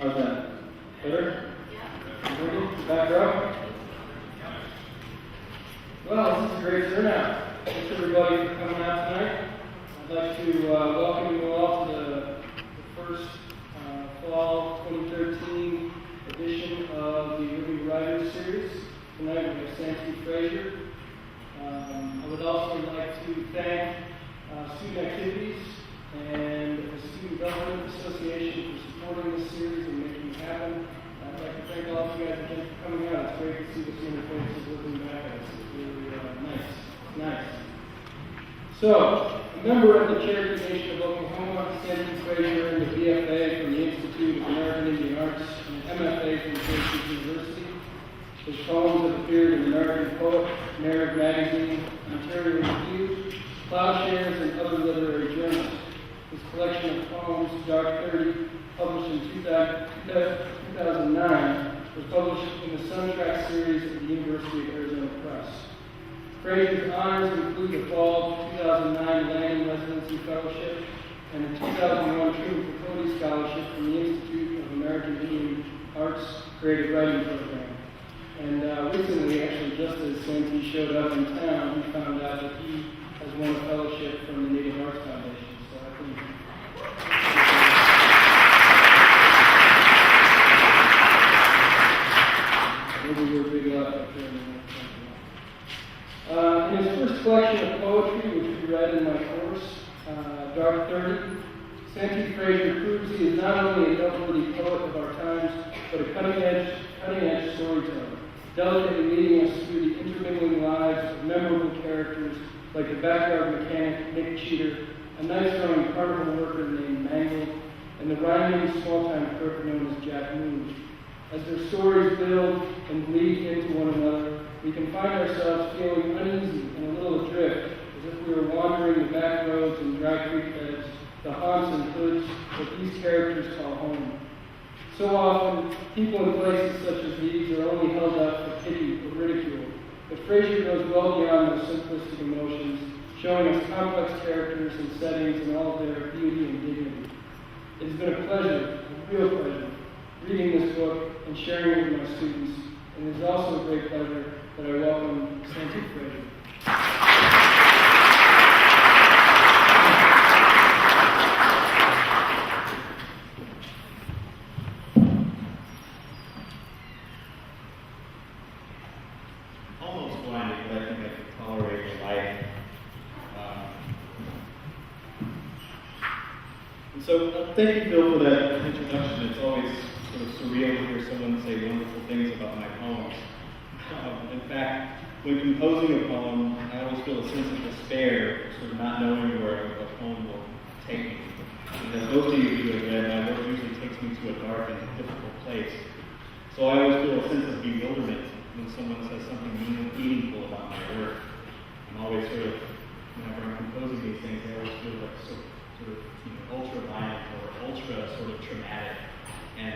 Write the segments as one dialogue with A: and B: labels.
A: How's that? Better? Yeah. Back row? Well, this is a great turnout. Thanks everybody for coming out tonight. I'd like to welcome you all to the first fall 2013 edition of the Living Writers Series. Tonight we have Sante Frazier. I would also like to thank Student Activities and the Student Government Association for supporting this series and making it happen. I'd like to thank all of you guys again for coming out. It's great to see the senior faces looking back at us. It's really nice. So, a member of the Cherokee Nation of Oklahoma, Sante Frazier earned a BFA from the Institute of American Indian Arts and an MFA from Syracuse University. His poems have appeared in American Poet, Narrative Magazine, Ontario Review, Plowshares, and other literary journals. His collection of poems, Dark 30, published in 2009, was published in the Suntrack series at the University of Arizona Press. Frazier's honors include the Fall 2009 Landing Residency Fellowship and the 2001 Truman Capote Scholarship from the Institute of American Indian Arts Creative Writing Program. And recently, actually, just as Sante showed up in town, we found out that he has won a fellowship from the Native Arts Foundation. So I think maybe we're big luck up there. In his first collection of poetry, which we read in my course, Dark 30, Sante Frazier proves he is not only a noteworthy poet of our times, but a cutting-edge storyteller, delicately leading us through the intermingling lives of memorable characters like the backyard mechanic Nick Cheater, a nice-growing carnival worker named Mangle, and the rhyming small-time crook known as Jack Moon. As their stories build and bleed into one another, we can find ourselves feeling uneasy and a little adrift, as if we were wandering the back roads and dry creek beds, the haunts and hoods that these characters call home. So often, people in places such as these are only held up for pity or ridicule, but Frazier goes well beyond those simplistic emotions, showing us complex characters and settings in all of their beauty and dignity. It has been a pleasure, a real pleasure, reading this book and sharing it with my students, and it is also a great pleasure that I welcome Sante Frazier.
B: Almost blinded, but I think I could tolerate the light. And so, thank you, Bill, for that introduction. It's always sort of surreal to hear someone say wonderful things about my poems. In fact, when composing a poem, I always feel a sense of despair, sort of not knowing where a poem will take me. And as most of you who have read, my work usually takes me to a dark and difficult place. So I always feel a sense of bewilderment when someone says something meaningful about my work. I'm always sort of, whenever I'm composing these things, I always feel like sort of ultra-violent or ultra sort of traumatic. And,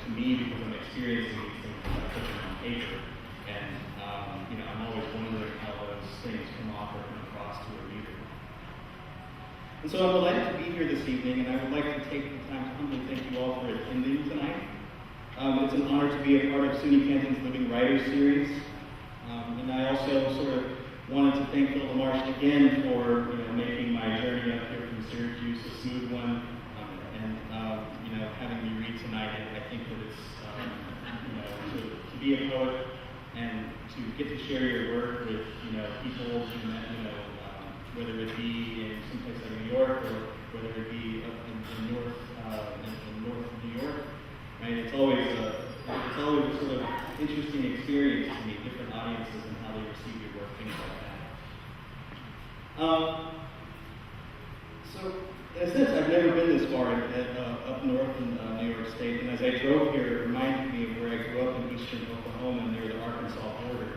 B: to me, because I'm experiencing these things, I'm putting them on paper. And, I'm always wondering how those things come off or come across to a reader. And so I'm delighted to be here this evening, and I would like to take the time to humbly thank you all for attending tonight. It's an honor to be a part of SUNY Canton's Living Writers Series. And I also sort of wanted to thank Phil LaMarche again for making my journey up here from Syracuse a smooth one. Having me read tonight, I think that it's, to be a poet and to get to share your work with, people, whether it be in some place like New York or whether it be up in North New York, right? It's always a sort of interesting experience to meet different audiences and how they receive your work, things like that. So, in a sense, I've never been this far up north in New York State, and as I drove here, it reminded me of where I grew up in eastern Oklahoma near the Arkansas border.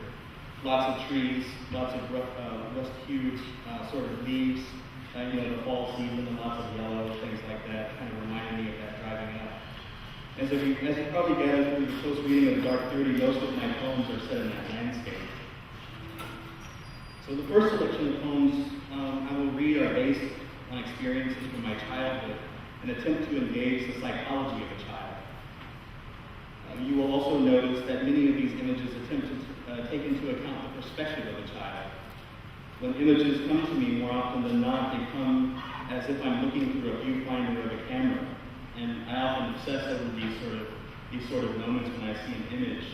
B: Lots of trees, lots of rust-hued sort of leaves, the fall season, and lots of yellow, things like that, kind of reminded me of that driving up. As you probably gathered through the close reading of Dark 30, most of my poems are set in that landscape. So the first selection of poems I will read are based on experiences from my childhood an attempt to engage the psychology of a child. You will also notice that many of these images attempt to take into account the perspective of the child. When images come to me, more often than not, they come as if I'm looking through a viewfinder of a camera. And I often obsess over these sort of moments when I see an image.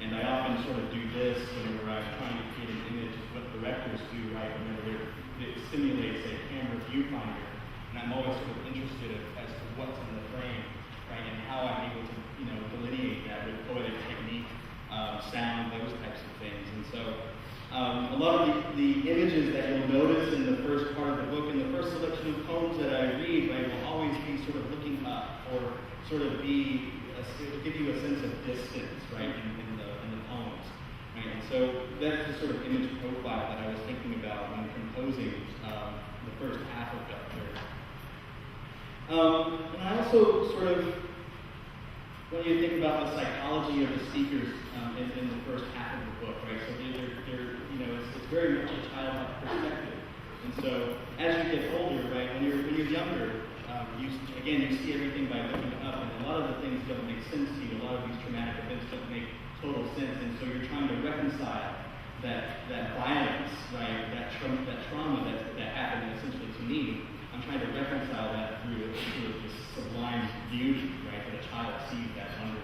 B: And I often sort of do this whenever I'm trying to create an image, what directors do, right? Whenever it simulates a camera viewfinder. And I'm always sort of interested as to what's in the frame, right? And how I'm able to, delineate that with poetic technique, sound, those types of things. And so a lot of the images that you'll notice in the first part of the book, in the first selection of poems that I read, right, will always be sort of looking up or sort of give you a sense of distance, right, in the poems. Right? And so that's the sort of image profile that I was thinking about when composing the first half of that third. And I also sort of want you to think about the psychology of the speakers in the first half of the book, right? So it's very much a childlike perspective. And so as you get older, right, when you're younger, you see everything by looking up, and a lot of the things don't make sense to you. A lot of these traumatic events don't make total sense, and so you're trying to reconcile that violence, right, that trauma that happened essentially to me. I'm trying to reconcile that through this sublime beauty, right, that a child sees that wonder.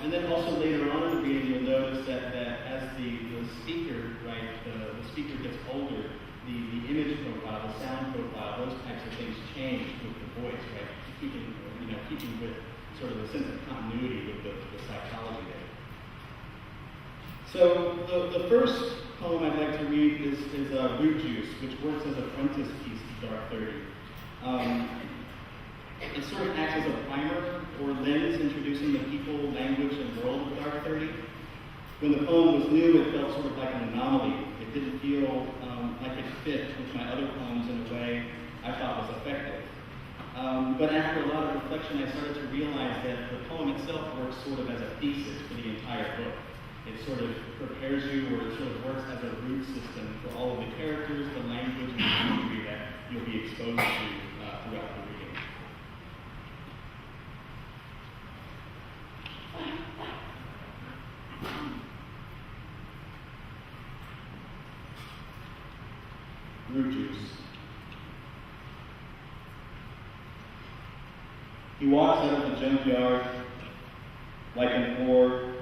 B: And then also later on in the reading, you'll notice that as the speaker, right, the speaker gets older, the image profile, the sound profile, those types of things change with the voice, right, keeping with sort of a sense of continuity with the psychology there. So the first poem I'd like to read is Root Juice, which works as a frontispiece to Dark 30. It sort of acts as a primer or lens introducing the people, language, and world of Dark 30. When the poem was new, it felt sort of like an anomaly. It didn't feel like it fit with my other poems in a way I thought was effective. But after a lot of reflection, I started to realize that the poem itself works sort of as a thesis for the entire book. It sort of prepares you, or it sort of works as a root system for all of the characters, the language, and the imagery that you'll be exposed to throughout the reading. Root Juice. He walks out of the junkyard like an oar,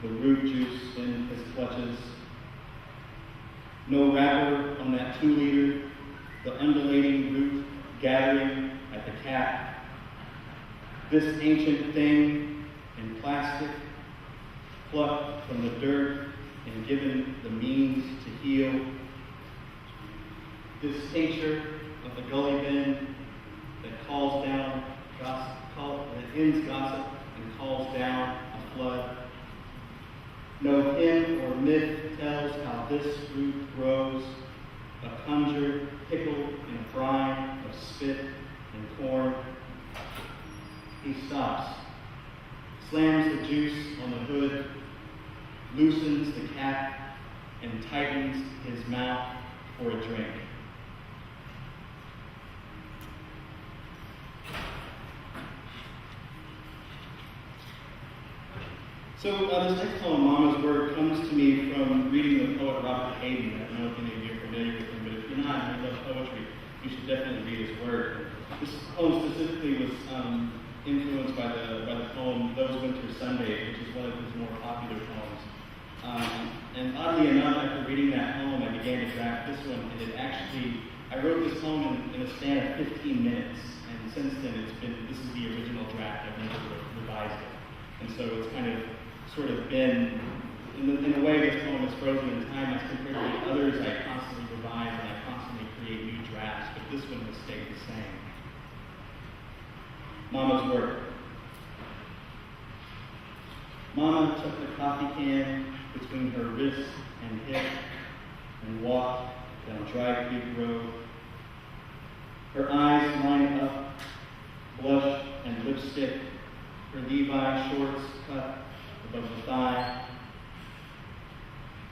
B: the root juice in his clutches. No wrapper on that 2-liter, the undulating root gathering at the cap. This ancient thing in plastic, plucked from the dirt and given the means to heal. This tincture of the gully bin that calls down gossip, that ends gossip and calls down a flood. No hymn or myth tells how this root grows, a conjure pickled in a brine of spit and corn. He stops, slams the juice on the hood, loosens the cap, and tightens his mouth for a drink. So this next poem, Mama's Word, comes to me from reading the poet Robert Hayden. I don't know if any of you are familiar with him, but if you're not and you love poetry, you should definitely read his work. This poem specifically was influenced by the poem Those Winter Sundays, which is one of his more popular poems. And oddly enough, after reading that poem, I began to draft this one, and I wrote this poem in a span of 15 minutes, and since then this is the original draft. I've never revised it. And so it's kind of sort of been, in a way, this poem is frozen in time as compared to the others. I constantly revise and I constantly create new drafts, but this one has stayed the same. Mama's Work. Mama took the coffee can between her wrist and hip and walked down Dry Creek Road. Her eyes line up, blush and lipstick, her Levi shorts cut above the thigh.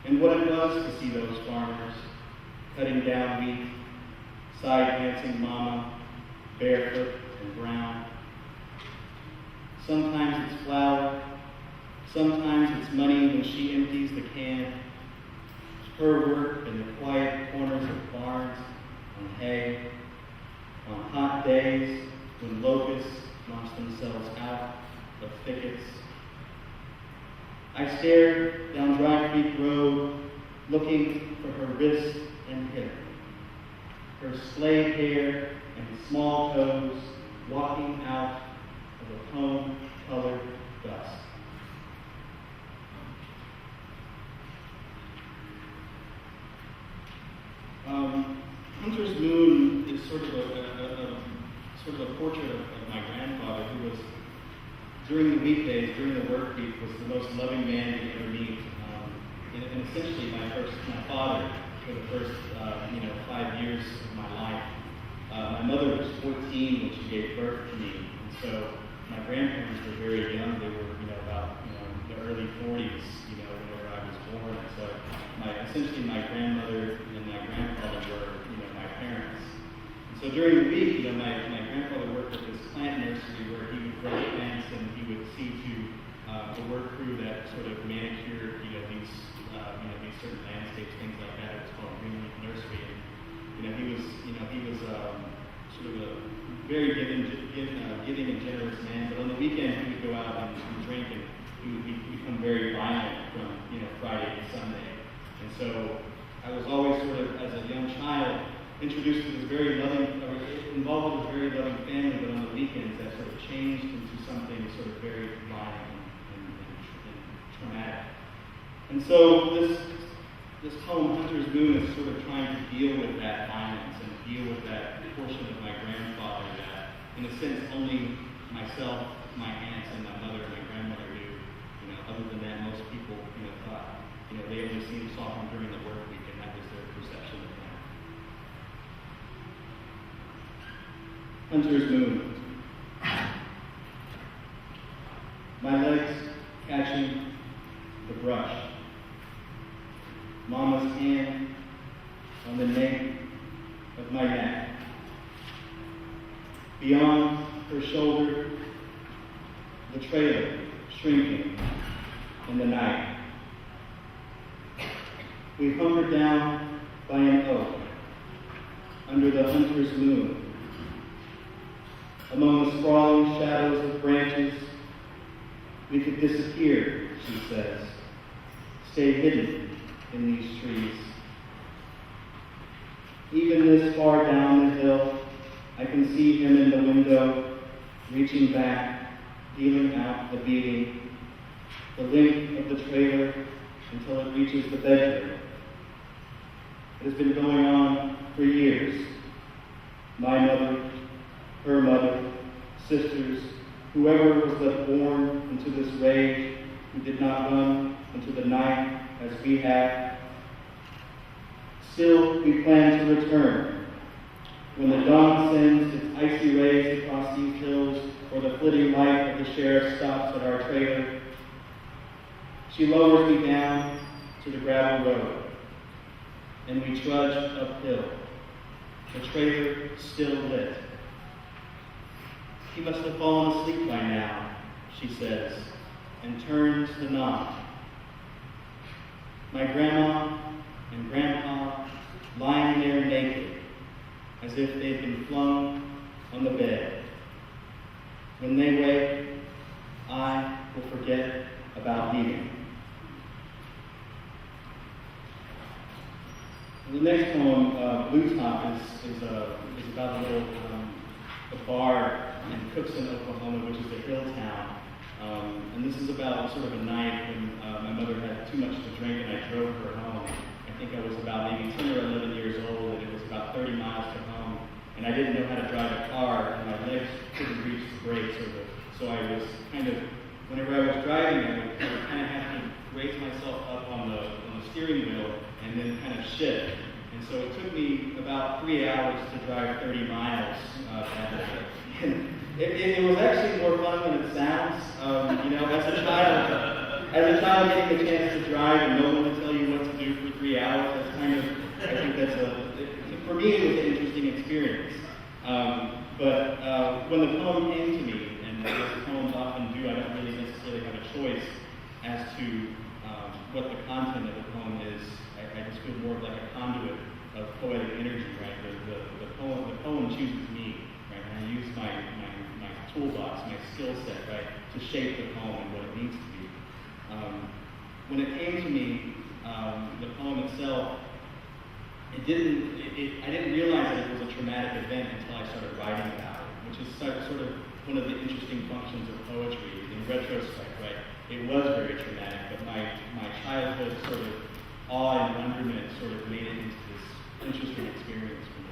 B: And what it was to see those farmers cutting down wheat, side dancing Mama, barefoot and brown. Sometimes it's flour, sometimes it's money when she empties the can. Her work in the quiet corners of barns, on hay, on hot days when locusts launch themselves out of thickets. I stared down Dry Creek Road, looking for her wrist and hip, her splayed hair and small toes walking out of a home-colored dust. Hunter's Moon is sort of a portrait of my grandfather, who was, during the weekdays, during the work week, was the most loving man you ever meet. And essentially my father for the first 5 years of my life. My mother was 14 when she gave birth to me, and so my grandparents were very young. They were about the early 40s, whenever I was born. So essentially my grandmother and my grandfather were my parents. And so during the week, my grandfather worked at this plant nursery where he would grow plants and he would see to the work crew that sort of manicured these certain landscapes, things like that. It was called Green Leaf Nursery. And he was sort of a very giving and generous man. But on the weekend, he would go out and drink, and he would become very violent from Friday to Sunday. And so I was always sort of, as a young child, introduced to this involved with a very loving family. But on the weekends, that sort of changed into something sort of very violent and traumatic. And so this poem, Hunter's Moon, is sort of trying to deal with that violence and deal with that portion of my grandfather that, in a sense, only myself, my aunts, and my mother and my grandmother knew. Other than that, most people, thought, they only saw him during the work week, and that was their perception of him. Hunter's Moon. My legs catching the brush. Mama's hand on the nape of my neck. Beyond her shoulder, the trailer shrinking in the night. We hunkered down by an oak under the hunter's moon. Among the sprawling shadows of branches, we could disappear, she says, stay hidden in these trees. Even this far down the hill, I can see him in the window, reaching back, feeling out the beating, the length of the trailer until it reaches the bedroom. It has been going on for years. My mother, her mother, sisters, whoever was left born into this rage, who did not run into the night as we have. Still, we plan to return. When the dawn sends its icy rays across these hills, or the flitting light of the sheriff stops at our trailer, she lowers me down to the gravel road, and we trudge uphill, the trailer still lit. He must have fallen asleep by now, she says, and turns the knob. My grandma and grandpa lying there naked, as if they'd been flung on the bed. When they wake, I will forget about eating. The next poem, Blue Top, is about a bar in Cookson, Oklahoma, which is a hill town. And this is about sort of a night when my mother had too much to drink and I drove her home. I think I was about maybe 10 or 11 years old, and it was about 30 miles to home. And I didn't know how to drive a car, and my legs couldn't reach the brakes. So I was kind of, whenever I was driving, I would kind of have to raise myself up on the steering wheel and then kind of shift. And so it took me about 3 hours to drive 30 miles that day. It was actually more fun than it sounds. As a child getting a chance to drive and no one to tell you what to do for 3 hours, that's kind of, I think for me it was an interesting experience. But when the poem came to me, and as poems often do, I don't really necessarily have a choice as to what the content of the poem is. I just feel more like a conduit of poetic energy, right? The poem chooses me, right? And I use my toolbox, my skill set, right, to shape the poem and what it needs to be. When it came to me, the poem itself, I didn't realize that it was a traumatic event until I started writing about it, which is sort of one of the interesting functions of poetry. In retrospect, right, it was very traumatic, but my childhood sort of awe and wonderment sort of made it into this interesting experience for me.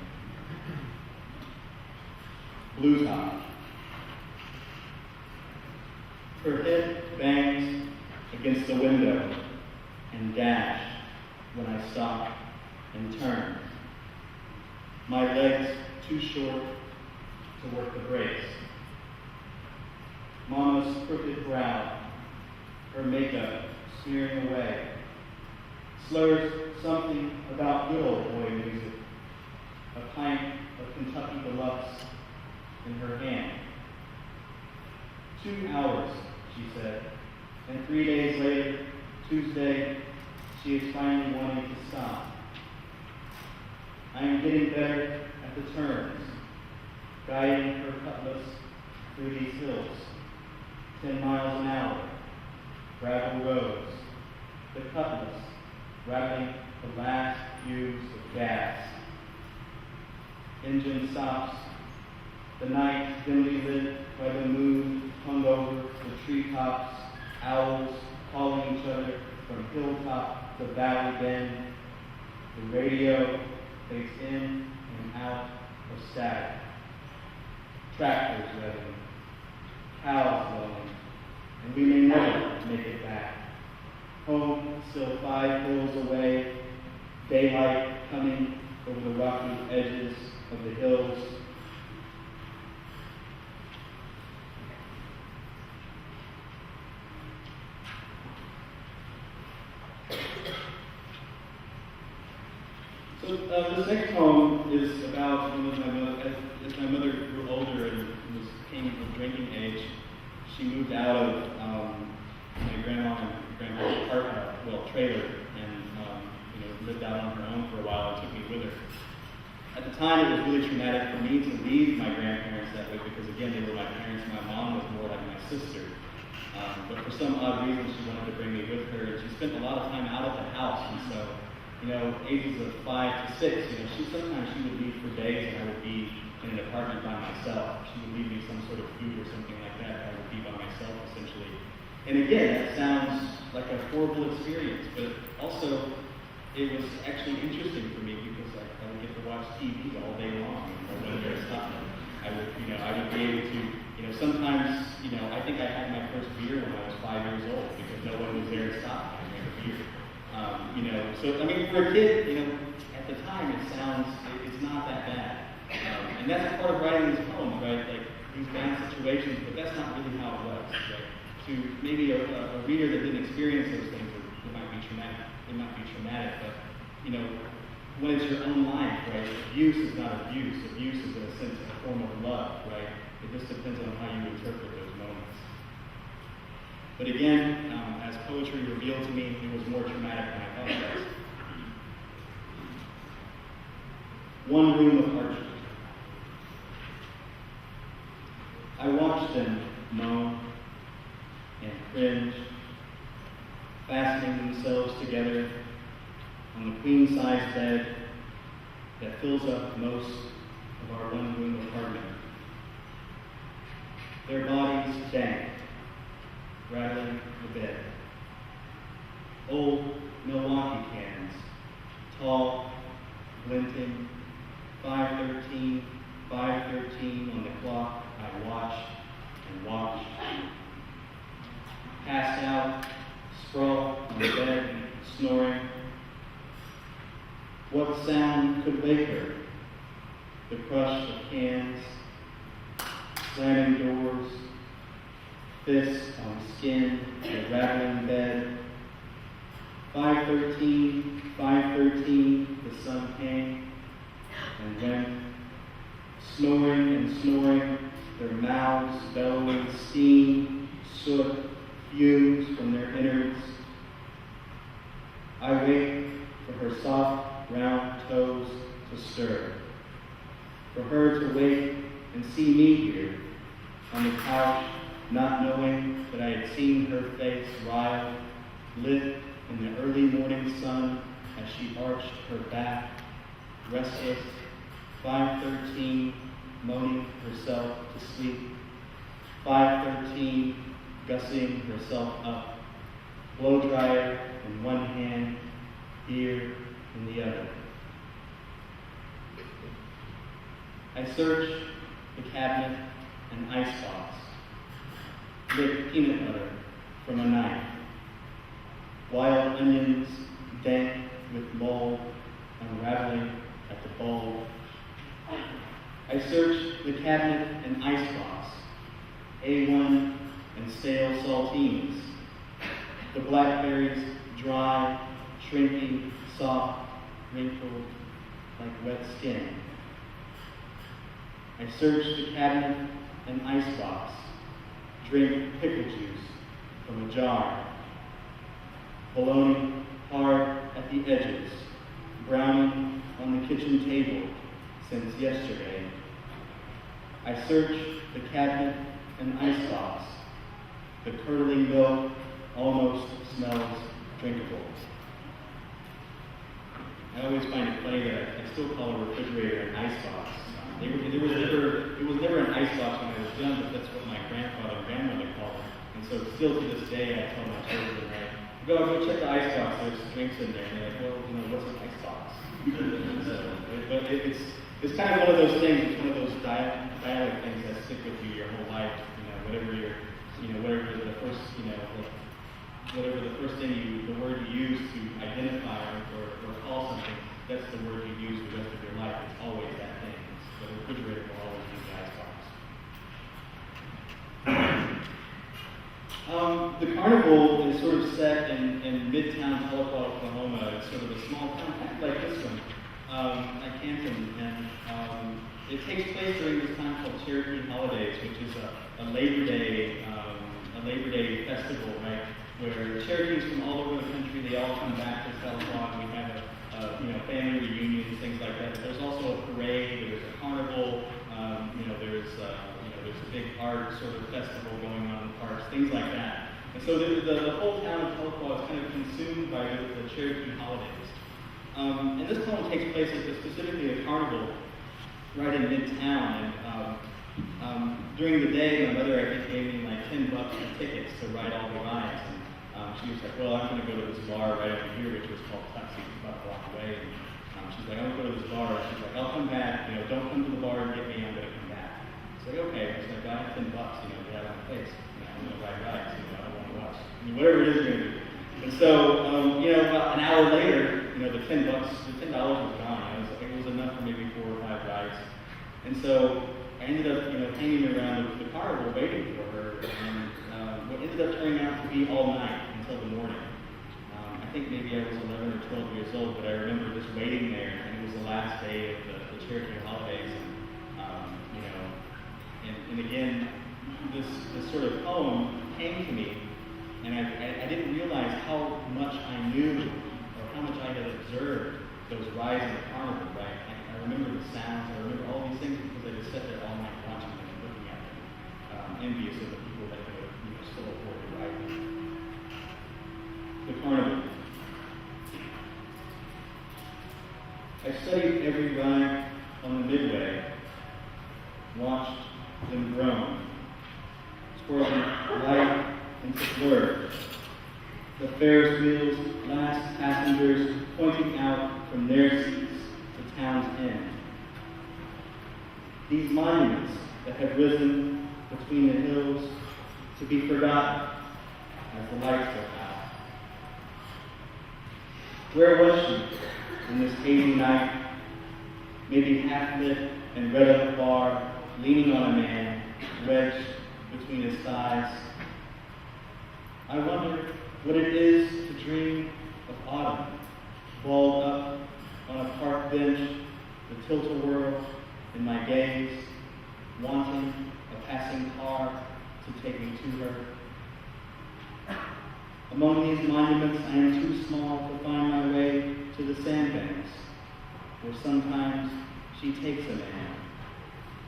B: Blues Hop. Her head bangs against the window and dashed when I stopped and turned. My legs too short to work the brakes. Mama's crooked brow, her makeup smearing away, slurs something about good old boy music, a pint of Kentucky Deluxe in her hand. 2 hours, she said, and 3 days later, Tuesday, she is finally wanting to stop. I am getting better at the turns, guiding her cutlass through these hills, 10 miles an hour, gravel roads, the cutlass wrapping the last fumes of gas. Engine stops, the night dimly lit by the moon hung over the treetops, owls calling each other from hilltop to valley bend. The radio fades in and out of static. Tractors revving, cows lowing, and we may never make it back. Home still 5 hills away, daylight coming over the rocky edges of the hills. So this next poem is about as my mother grew older and came of drinking age. She moved out of my grandma and grandpa's trailer, and lived out on her own for a while and took me with her. At the time, it was really traumatic for me to leave my grandparents that way because, again, they were my parents. My mom was more like my sister. But for some odd reason, she wanted to bring me with her, and she spent a lot of time out of the house. And so, ages of 5 to 6, sometimes she would leave for days, and I would be in an apartment by myself. She would leave me some sort of food or something like that. I would be by myself, essentially. And again, that sounds like a horrible experience, but also it was actually interesting for me because I would get to watch TV all day long, when there's something. I would be able to, sometimes, I think I had my first beer when I was 5 years old because no one was there to stop me and make a beer. For a kid, at the time it's not that bad. And that's part of writing these poems, right? Like these bad situations, but that's not really how it was, right? To maybe a reader that didn't experience those things, it might be traumatic. It might be traumatic, but when it's your own life, right? Abuse is not abuse. Abuse is in a sense a form of love, right? It just depends on how you interpret those moments. But again, as poetry revealed to me, it was more traumatic than I thought it was. One room of archery. I watched them moan and cringe, fastening themselves together on the queen-size bed that fills up most of our one-room apartment. Their bodies dank, rattling the bed. Old Milwaukee cans, tall, glinting, 5:13, 5:13 on the clock. I watched and watched. Passed out, sprawled on the bed, snoring. What sound could wake her? The crush of cans, slamming doors, fists on skin, the rattling bed. 5:13, 5:13, the sun came and went, snoring and snoring, their mouths bellowing steam, soot, fumes from their innards. I wait for her soft, round toes to stir, for her to wake and see me here on the couch, not knowing that I had seen her face riled, lit in the early morning sun as she arched her back, restless, 5:13, moaning herself to sleep, 5:13, gussying herself up, blow dryer in one hand, beer in the other. I search the cabinet and icebox, lick peanut butter from a knife, wild onions dank with mold unraveling at the bulb. I search the cabinet and icebox, A1 and stale saltines, the blackberries dry, shrinking, soft, wrinkled like wet skin. I search the cabinet and icebox, drink pickle juice from a jar, bologna hard at the edges, browning on the kitchen table since yesterday. I search the cabinet and icebox. The curdling milk almost smells drinkable. I always find it funny that I still call a refrigerator an icebox. It was never an icebox when I was young, but that's what my grandfather and grandmother called it. And so still to this day, I tell my children, right, go check the icebox, there's drinks in there. And they're like, well, what's an icebox? But it's kind of one of those things, it's one of those dialect things that stick with you your whole life. Whatever the first, whatever the first thing the word you use to identify or call something, that's the word you use the rest of your life. It's always that thing. The refrigerator will always be the icebox. The carnival is sort of set in Midtown Tahlequah, Oklahoma. It's sort of a small town, kind of like this one, like Canton, and it takes place during this time called Cherokee Holidays, which is a Labor Day festival, right? Where Cherokees from all over the country, they all come back to Tahlequah. We have family reunions, things like that. But there's also a parade. There's a carnival. There's a big art sort of festival going on in the parks, things like that. And so the whole town of Tahlequah is kind of consumed by the Cherokee holidays. And this poem takes place at specifically a carnival right in Midtown. And during the day, my mother, I think, gave me like $10 for tickets to ride all the rides. And she was like, well, I'm going to go to this bar right over here, which was called Tuxie, about a block away. And she's like, I'm going to go to this bar. She's like, I'll come back. Don't come to the bar and get me. I'm going to come back. It's like, okay. She's like, I have $10. Get out of my face. I'm going to ride rides. I don't want to watch. Whatever it is you're going to do. And so, about an hour later, the $10 was gone. It was enough for maybe 4 or 5 rides. And so I ended up, hanging around the carnival waiting for her, and what ended up turning out to be all night until the morning. I think maybe I was 11 or 12 years old, but I remember just waiting there, and it was the last day of the Cherokee holidays, and again, this sort of poem came to me, and I didn't realize how much I knew, or how much I had observed those rides in the carnival, right? I remember the sounds, I remember all these things because I just sat there all night watching them and looking at them, envious of the people that could still afford to ride them. The carnival. I studied every ride on the midway, watched them groan, swirling light into blur. The Ferris wheel's last passengers pointing out from their seats to town's end. These monuments that have risen between the hills to be forgotten as the lights go out. Where was she in this hazy night, maybe half lit and red at the bar, leaning on a man, wedged between his thighs? I wonder what it is to dream of autumn, balled up on a park bench, the tilt-a-whirl in my gaze, wanting a passing car to take me to her. Among these monuments, I am too small to find my way to the sandbanks, where sometimes she takes a man,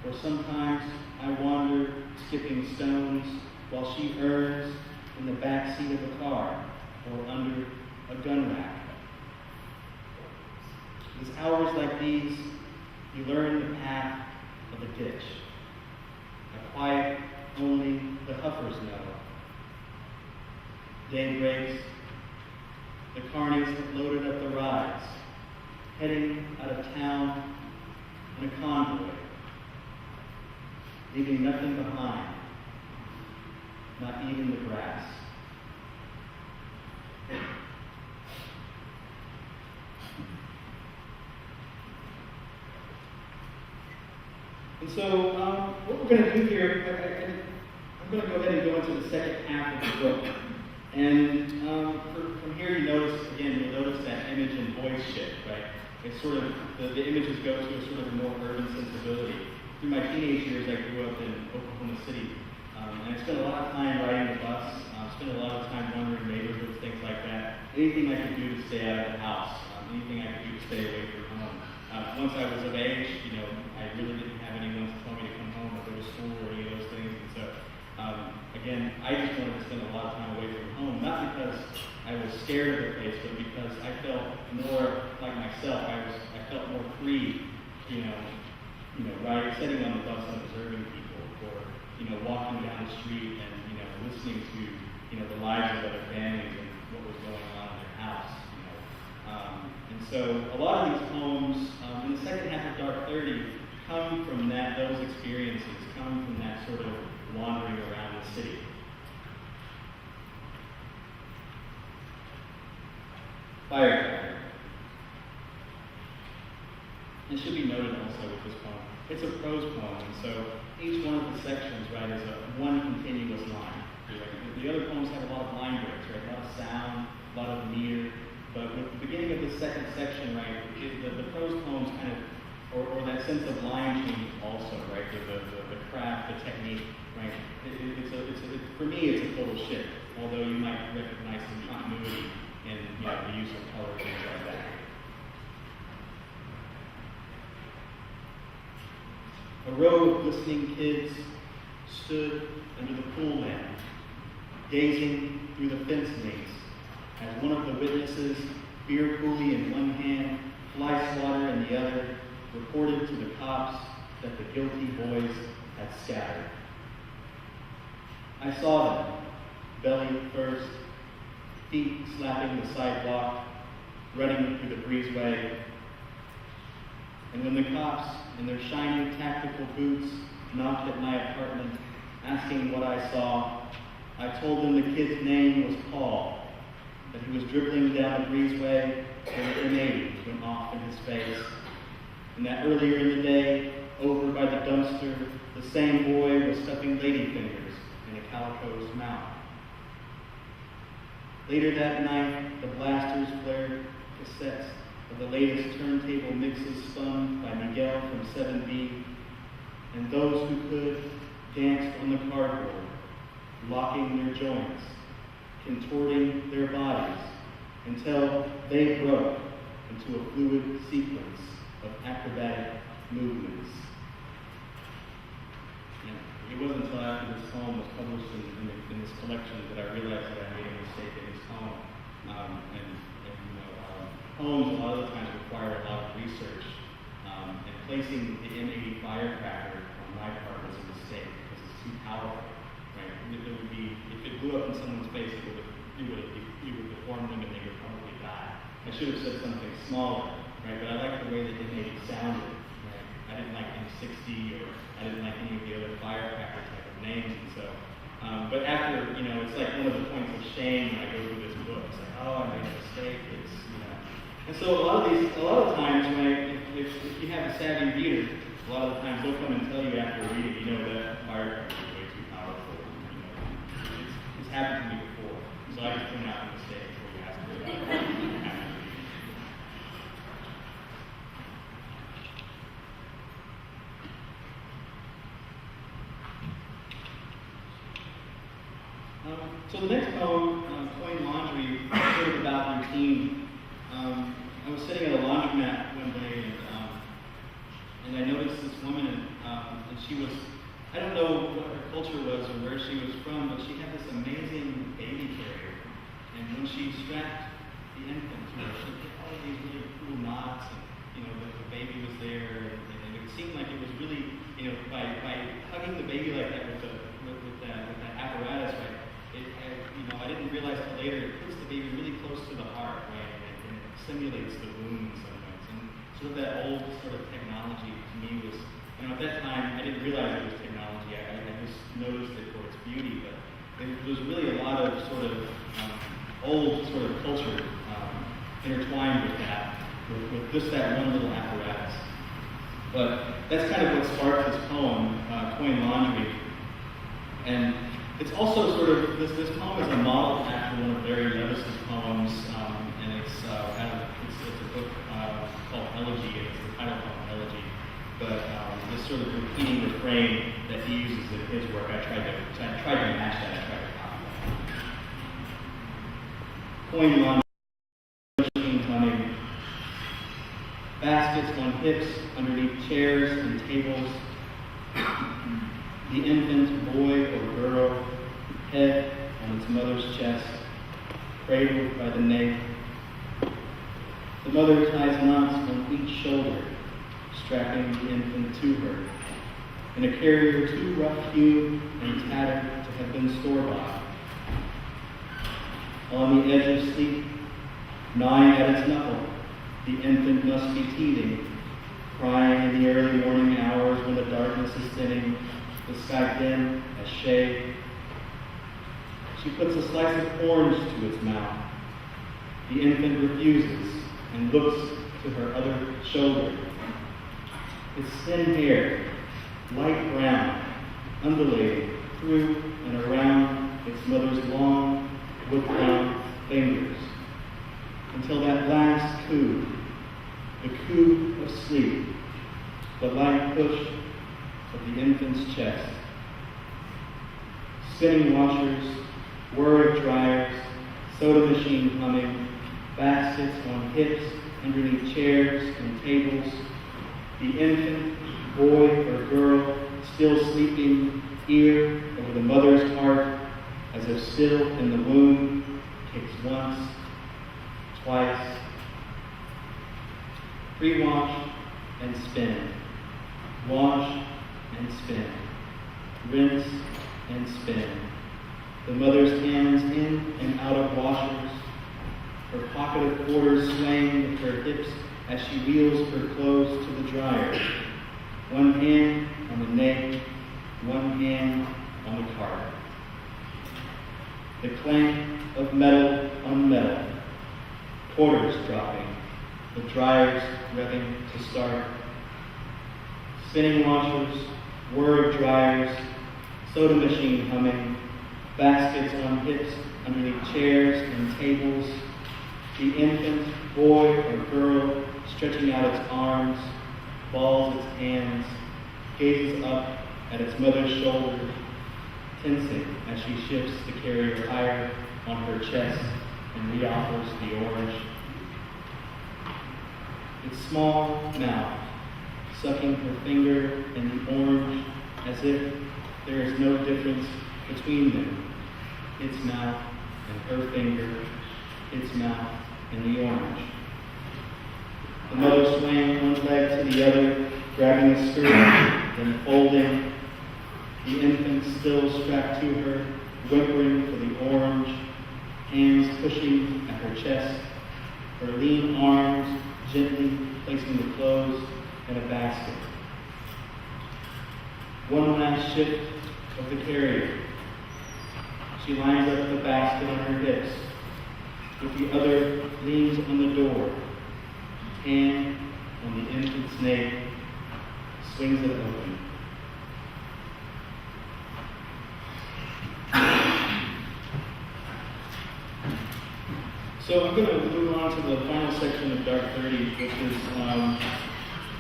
B: or sometimes I wander skipping stones while she errs in the back seat of a car or under a gun rack. It's hours like these you learn the path of a ditch, a quiet only the huffers know. Day breaks, the carnies have loaded up the rides, heading out of town in a convoy, leaving nothing behind, not even the grass. And so, what we're going to do here, I'm going to go ahead and go into the second half of the book. And from here, you'll notice that image and voice shift, right? It's sort of, the images go to a sort of more urban sensibility. Through my teenage years, I grew up in Oklahoma City, and I spent a lot of time riding the bus, spent a lot of time wandering neighborhoods, things like that. Anything I could do to stay out of the house, anything I could do to stay away from home. Once I was of age, I really didn't have anyone to tell me to come home or go to school or any of those things, and so again, I just wanted to spend a lot of time away from home, not because I was scared of the place, but because I felt more like myself. I felt more free, sitting on the bus and observing people, or walking down the street and listening to the lives of other families and what was going on in their house. And so a lot of these poems in the second half of Dark 30 come from those experiences, come from that sort of wandering around the city. Firecracker. It should be noted also with this poem, it's a prose poem, and so each one of the sections, right, is one continuous line. The other poems have a lot of line breaks, right, a lot of sound, a lot of meter, but with the beginning of the second section, right, the prose poems kind of, or that sense of line change also, right, the craft, the technique, right, for me it's a total shift, although you might recognize some continuity in the use of color and things like that. A row of listening kids stood under the pool lamp, gazing through the fence maze, as one of the witnesses, beer coolie in one hand, fly swatter in the other, reported to the cops that the guilty boys had scattered. I saw them, belly first, feet slapping the sidewalk, running through the breezeway. And when the cops, in their shiny tactical boots, knocked at my apartment, asking what I saw, I told them the kid's name was Paul, that he was dribbling down the breezeway when a grenade went off in his face, and that earlier in the day, over by the dumpster, the same boy was stuffing ladyfingers in a calico's mouth. Later that night, the blasters flared cassettes of the latest turntable mixes spun by Miguel from 7B, and those who could danced on the cardboard, locking their joints, contorting their bodies, until they broke into a fluid sequence of acrobatic movements. And it wasn't until after this poem was published in this collection that I realized that I made a mistake in this poem. Poems a lot of the times require a lot of research, and placing the M80 firecracker on my part was a mistake because it's too powerful. Right? It would be, if it blew up in someone's face, it would deform them and they would probably die. I should have said something smaller, right? But I liked the way that M80 sounded. Right? I didn't like M60 or I didn't like any of the other firecracker type of names, and so. But after, it's like one of the points of shame when I go through this book. It's like, oh, I made a mistake. And so a lot of times, if you have a savvy reader, a lot of the times they'll come and tell you after reading, that firecracker is way too powerful. It's happened to me before, so I just point out the mistake before you ask me about it. So the next poem, Coin Laundry, is sort of about routine. I was sitting at a laundromat one day, and I noticed this woman, and she was, I don't know what her culture was or where she was from, but she had this amazing baby carrier. And when she strapped the infant to her, she did all of these really cool knots, and the baby was there, and it seemed like it was really, by hugging the baby like that with that apparatus, right? I didn't realize till later it puts the baby really close to the heart, right? And it simulates the womb in some ways. And sort of that old sort of technology to me was, at that time I didn't realize it was technology. I just noticed it for its beauty, but there was really a lot of sort of old sort of culture intertwined with that, with just that one little apparatus. But that's kind of what sparked this poem, Coin Laundry. And it's also sort of, this poem is a model after one of Barry Levis's poems, and it's a book called Elegy, and it's the title called Elegy. But this sort of repeating refrain that he uses in his work, I tried to match that, I tried to copy that. Coin laundry, machine humming, baskets on hips underneath chairs and tables. The infant, boy or girl, head on its mother's chest, cradled by the nape. The mother ties knots on each shoulder, strapping the infant to her, in a carrier too rough-hewn and tattered to have been store-bought. On the edge of sleep, gnawing at its knuckle, the infant must be teething, crying in the early morning hours when the darkness is thinning, the sky dim as shade. She puts a slice of orange to its mouth. The infant refuses and looks to her other shoulder. Its thin hair, light brown, undulating through and around its mother's long, wood-bound fingers, until that last coo, the coo of sleep, the light push of the infant's chest. Spinning washers, whir of dryers, soda machine humming, baskets on hips underneath chairs and tables. The infant, boy or girl, still sleeping, ear over the mother's heart, as if still in the womb, kicks once, twice. Pre-wash and spin. Wash and spin. Rinse and spin. The mother's hands in and out of washers, her pocket of quarters swaying with her hips as she wheels her clothes to the dryer. One hand on the nape, one hand on the cart. The clank of metal on metal, quarters dropping, the dryers revving to start. Spinning washers, whir of dryers, soda machine humming, baskets on hips underneath chairs and tables. The infant, boy or girl, stretching out its arms, balls its hands, gazes up at its mother's shoulder, tensing as she shifts the carrier higher on her chest and reoffers the orange. Its small mouth, sucking her finger in the orange as if there is no difference between them. Its mouth and her finger, its mouth and the orange. The mother swaying one leg to the other, grabbing a skirt, then folding. The infant still strapped to her, whimpering for the orange, hands pushing at her chest, her lean arms gently placing the clothes in a basket. One last shift of the carrier. She lines up the basket on her hips, with the other leans on the door, hand on the infant's nape, swings it open. So I'm going to move on to the final section of Dark 30, which is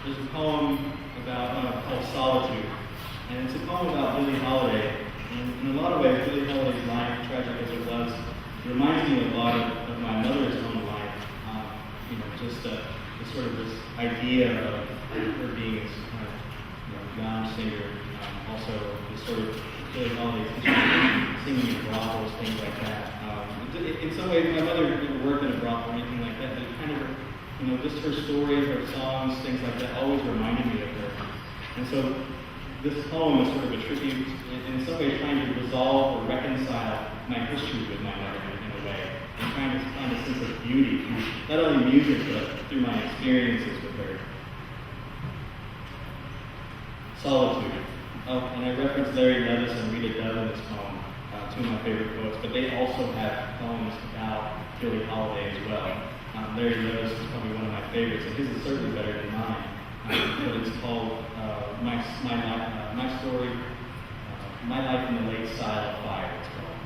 B: there's a poem about called Solitude, and it's a poem about Billie Holiday. And in a lot of ways, Billie Holiday's life tries tragic as it was, it reminds me a lot of my mother's own life. Just sort of this idea of her being this kind of lounge singer, also this sort of doing all these singing in brothels, things like that. In some ways, my mother didn't work in a brothel or anything like that, but it kind of, just her stories, her songs, things like that, always reminded me of her. And so this poem is sort of a tribute, in some ways trying to resolve or reconcile my history with my mother in a way, and trying to find a sense of beauty through not only music, but through my experiences with her. Solitude. Oh, and I referenced Larry Levis and Rita Dove in this poem, two of my favorite poets, but they also have poems about Billie Holiday as well. Larry Levis is probably one of my favorites, and his is certainly better than mine. But it's called My Story, My Life in the Late Style of Fire, it's called.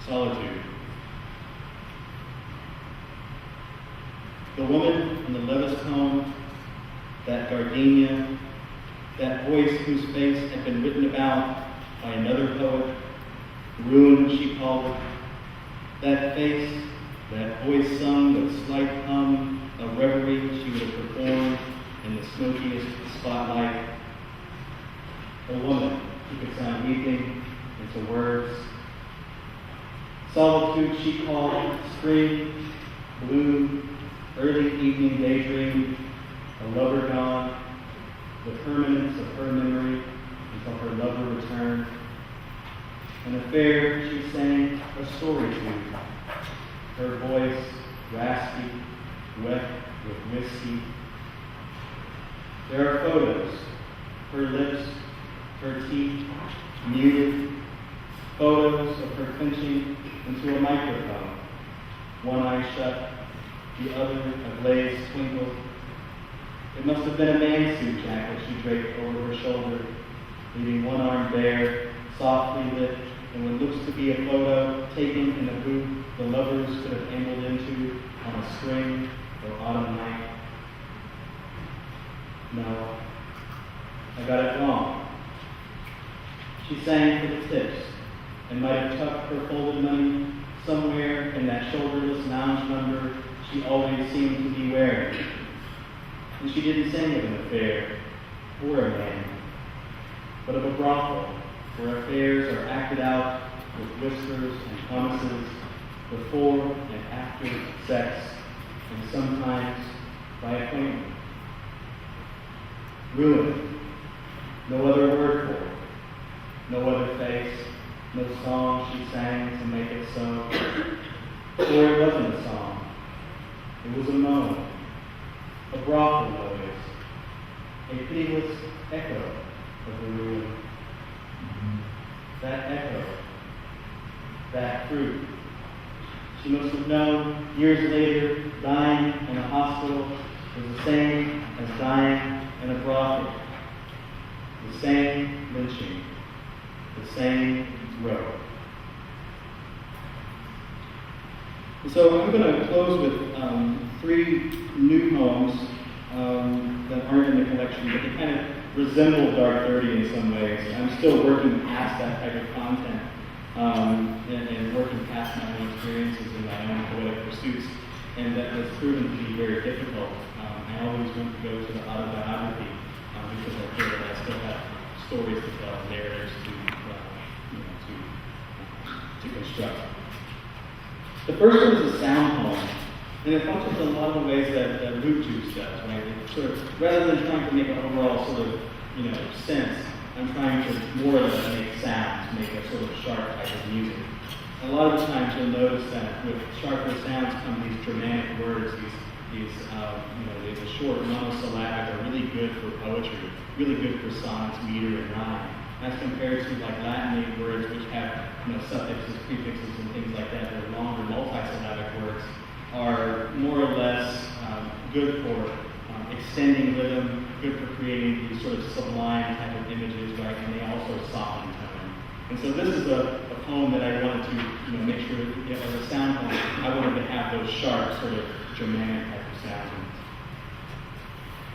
B: Solitude. The woman in the Levis poem, that gardenia, that voice whose face had been written about by another poet, ruin she called it, that face, that voice sung with slight hum, a reverie she would have performed in the smokiest spotlight. A woman who could sound weeping into words. Solitude she called spring, bloom, early evening daydream, a lover gone, the permanence of her memory until her lover returned. An affair she sang a story to, her voice raspy, wet with whiskey. There are photos, her lips, her teeth, muted, photos of her clenching into a microphone, one eye shut, the other a glazed twinkle. It must have been a man-suit jacket she draped over her shoulder, leaving one arm bare, softly lit, in what looks to be a photo taken in a booth the lovers could have ambled into on a spring or autumn night. No, I got it wrong. She sang for the tips and might have tucked her folded money somewhere in that shoulderless lounge number she always seemed to be wearing. And she didn't sing of an affair or a man, but of a brothel where affairs are acted out with whispers and promises before and after sex, and sometimes by appointment. Ruin, no other word for it, no other face, no song she sang to make it so. For it wasn't a song, it was a moan, a brothel noise, a pitiless echo of the ruin. That echo, that fruit. She must have known years later dying in a hospital was the same as dying in a brothel. The same lynching, the same row. So I'm going to close with three new poems that aren't in the collection, but they kind of resemble Dark 30 in some ways. I'm still working past that type of content and working past my own experiences in my own poetic pursuits, and that has proven to be very difficult. I always want to go to the autobiography because I feel that I still have stories to tell, narratives to construct. The first one is a sound poem, and it functions in a lot of the ways that Root Juice does, right? It sort of, rather than trying to make an overall sort of, sense, I'm trying to more or less make sounds, make a sort of sharp type of music. And a lot of the times you'll notice that with sharper sounds come these dramatic words, these short monosyllabic are really good for poetry, really good for sonnets, meter, and rhyme. As compared to like Latinate words which have suffixes, prefixes, and things like that, that are longer multisyllabic words are more or less good for extending rhythm, good for creating these sort of sublime type of images, right? And they also soften tone. And so this is a poem that I wanted to make sure that as a sound poem, I wanted to have those sharp sort of Germanic type of sounds.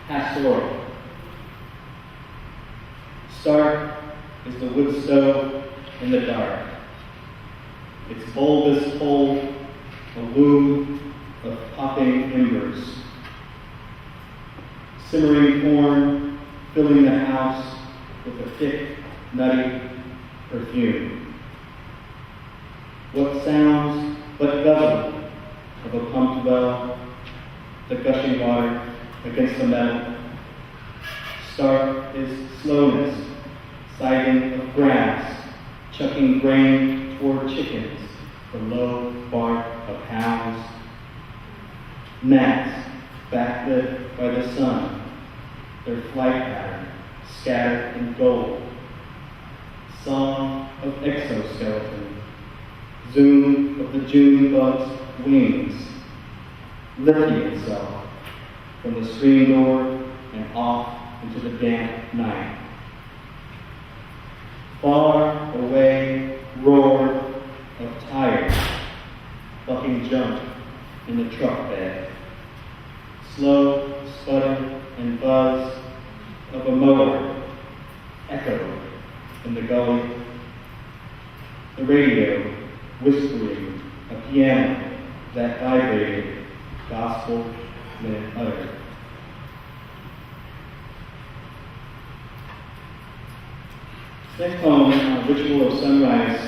B: Pastoral. Stark is the wood stove in the dark. Its bulbous hole, a womb of popping embers. Simmering corn filling the house with a thick, nutty perfume. What sounds but guzzle of a pumped well, the gushing water against the metal. Stark is slowness, sighting of grass, chucking grain toward chickens, the low bark of hounds. Gnats, backlit by the sun, their flight pattern scattered in gold. Song of exoskeleton, zoom of the June bug's wings, lifting itself from the screen door and off into the damp night. Far away roar of tires, bucking jump in the truck bed. Slow sputter and buzz of a mower echo in the gully. The radio whispering a piano that vibrated gospel when it uttered. Next poem, Ritual of Sunrise.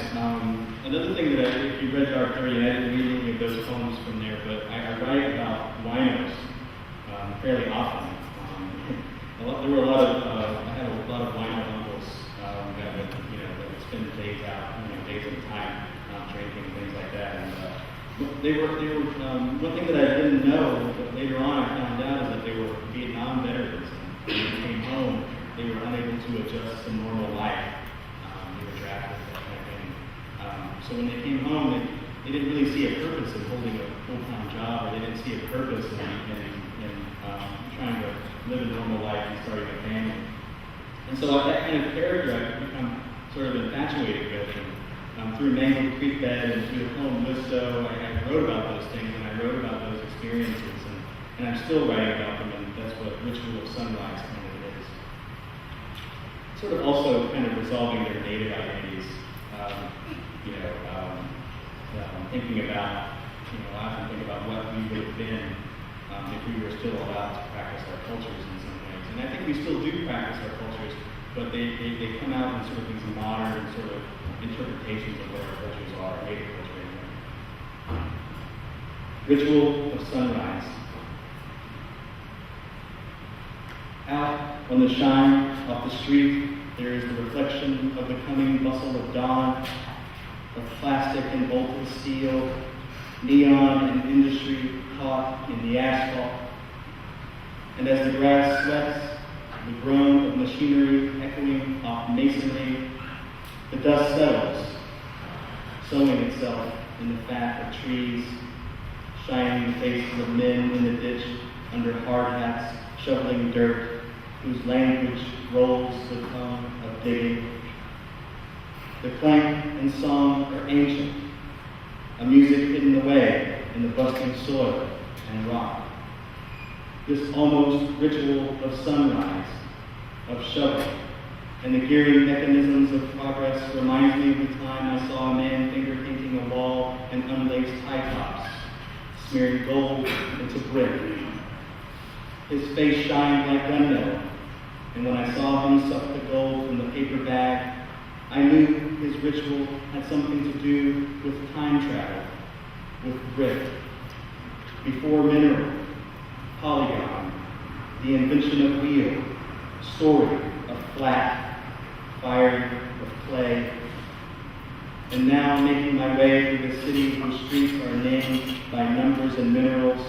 B: Another thing that if you read Dark 30, I didn't read any of those poems from there, but I write about winos fairly often. There were a lot of, I had a lot of wino uncles that would, that would spend days out, days at a time, drinking and things like that. And they were one thing that I didn't know, but later on I found out is that they were Vietnam veterans. And when they came home, they were unable to adjust to normal life. They were drafted, that kind of thing. So when they came home, they didn't really see a purpose in holding a full-time job, or they didn't see a purpose in trying to live a normal life and starting a family. And so that kind of character I've become sort of infatuated with. And through Mangled Creek Bed and through the poem Listo, I wrote about those things and I wrote about those experiences. And I'm still writing about them, and that's what Ritual of Sunrise kind of is. Sort of also kind of resolving their native identities. Thinking about, I often think about what we would have been if we were still allowed to practice our cultures in some ways. And I think we still do practice our cultures, but they come out in sort of these modern sort of interpretations of what our cultures are, native culture anyway. Ritual of Sunrise. Out on the shine off the street, there is the reflection of the coming bustle of dawn, of plastic and bolted steel, neon and industry caught in the asphalt. And as the grass sweats, the groan of machinery echoing off masonry, the dust settles, sowing itself in the fat of trees, shining the faces of men in the ditch under hard hats, shoveling dirt, whose language rolls the tongue of digging. The clank and song are ancient, a music hidden away in the busting soil and rock. This almost ritual of sunrise, of shovel, and the gearing mechanisms of progress reminds me of the time I saw a man finger painting a wall and unlaced high tops, smearing gold into brick. His face shined like gunmetal, and when I saw him suck the gold from the paper bag, I knew his ritual had something to do with time travel, with grit. Before mineral, polygon, the invention of wheel, story of flat, fire of clay. And now making my way through the city whose streets are named by numbers and minerals,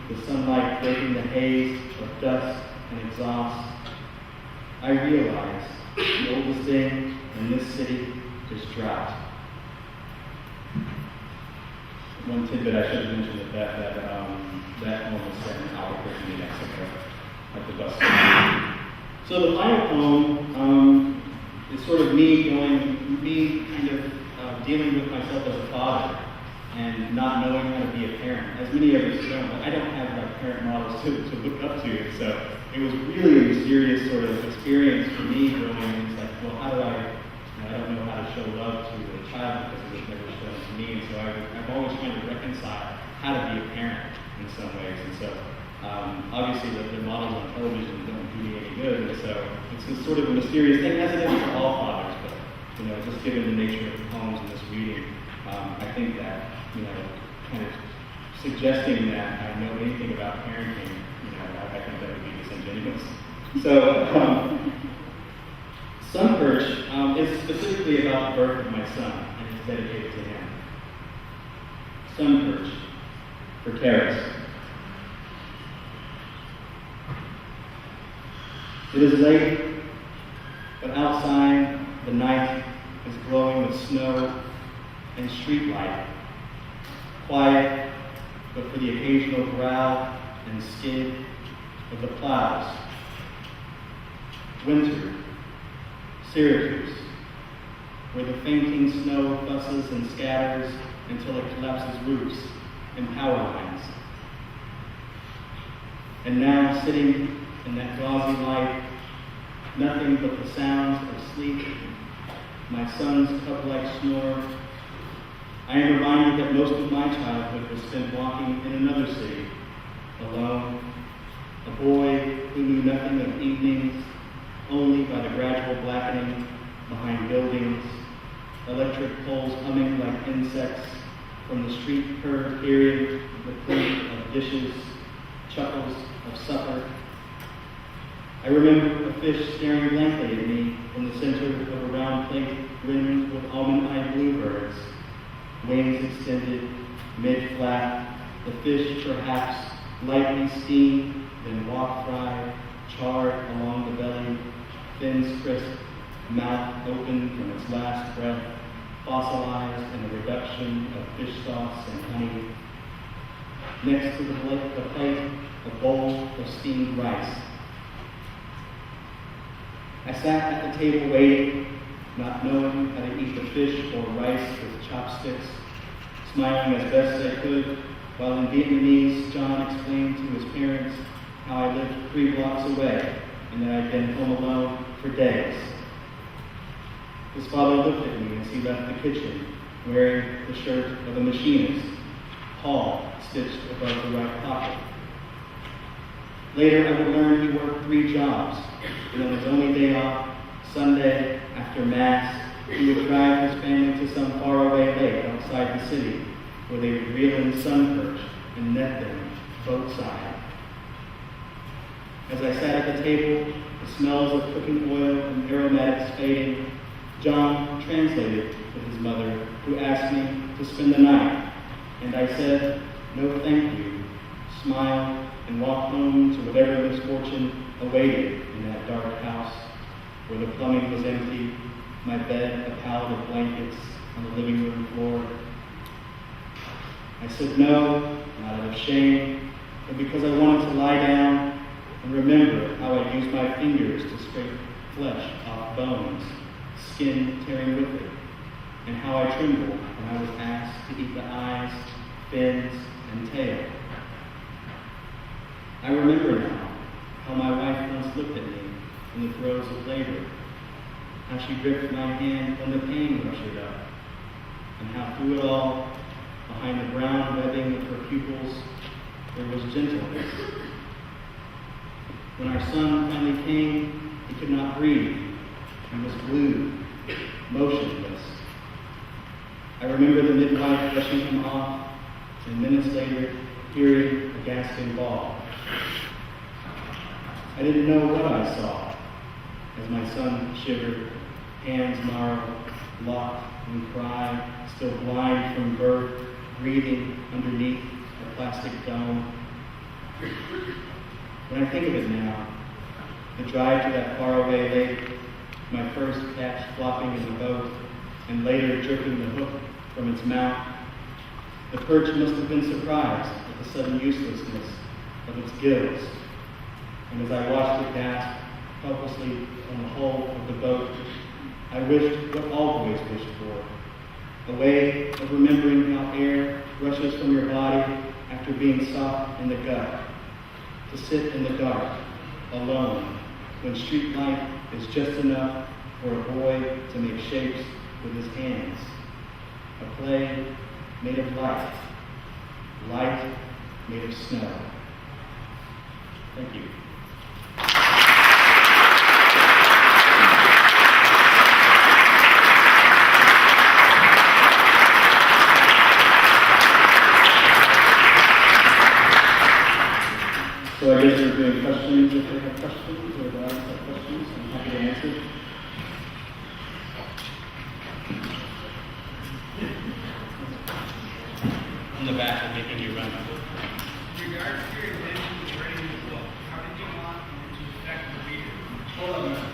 B: the sunlight breaking the haze of dust and exhaust, I realize the oldest thing in this city is drought. One tidbit I should have mentioned is that poem was set in Albuquerque, New Mexico, at the bus stop. So the final poem is sort of me kind of dealing with myself as a father and not knowing how to be a parent. As many of us don't, I don't have like parent models to look up to, so it was really a mysterious sort of experience for me growing. It's like, well, how do I don't know how to show love to the child because it was never shown to me. And so I've always tried to reconcile how to be a parent in some ways. And so obviously the models on television don't do me any good. And so it's sort of a mysterious thing, as it is for all fathers. But just given the nature of the poems in this reading, I think that kind of suggesting that I know anything about parenting, I think that would be disingenuous. So, Sun Perch is specifically about the birth of my son, and it's dedicated to him. Sun Perch, for Terrace. It is late, but outside the night is glowing with snow and street light. Quiet, but for the occasional growl and skid of the plows. Winter, Syracuse, where the fainting snow fusses and scatters until it collapses roofs and power lines. And now, sitting in that gauzy light, nothing but the sounds of sleep, my son's cub-like snore. I am reminded that most of my childhood was spent walking in another city, alone, a boy who knew nothing of evenings, only by the gradual blackening behind buildings, electric poles humming like insects from the street curb hearing the clink of dishes, chuckles of supper. I remember a fish staring blankly at me from the center of a round plate rimmed with almond-eyed bluebirds, wings extended, mid-flat, the fish perhaps lightly steamed, then wok fried, charred along the belly, fins crisp, mouth open from its last breath, fossilized in a reduction of fish sauce and honey. Next to the plate, a bowl of steamed rice. I sat at the table waiting, not knowing how to eat the fish or rice with chopsticks, smiling as best I could, while in Vietnamese, John explained to his parents how I lived 3 blocks away and that I'd been home alone for days. His father looked at me as he left the kitchen, wearing the shirt of a machinist, Paul stitched above the right pocket. Later, I would learn he worked 3 jobs, and on his only day off, Sunday, after Mass, he would drive his family to some faraway lake outside the city, where they would reel in sun perch and net them both sides. As I sat at the table, the smells of cooking oil and aromatics fading, John translated with his mother, who asked me to spend the night, and I said, "No, thank you," smiled, and walked home to whatever misfortune awaited in that dark house, where the plumbing was empty, my bed a pallet of blankets on the living room floor. I said no, not out of shame, but because I wanted to lie down and remember how I used my fingers to scrape flesh off bones, skin tearing with it, and how I trembled when I was asked to eat the eyes, fins, and tail. I remember now how my wife once looked at me in the throes of labor, how she gripped my hand when the pain rushed up, and how through it all, behind the brown webbing of her pupils, there was gentleness. When our son finally came, he could not breathe. He was glued, motionless. I remember the midwife brushing him off, and minutes later, hearing a gasping bawl. I didn't know what I saw as my son shivered, hands gnarled, locked in cry, still blind from birth, breathing underneath a plastic dome. When I think of it now, the drive to that faraway lake, my first catch flopping in the boat, and later jerking the hook from its mouth, the perch must have been surprised at the sudden uselessness of its gills. And as I watched it gasp helplessly on the hull of the boat, I wished what all boys wished for, a way of remembering how air rushes from your body after being soft in the gut, to sit in the dark, alone, when street light is just enough for a boy to make shapes with his hands, a play made of light, light made of snow. Thank you. So I guess we're doing questions if they have questions, or the audience have questions, I'm happy to answer. In the back, I'm making you run.
C: In regards to your intention of writing the book, how did you want it to affect the reader?
A: Hold on a minute.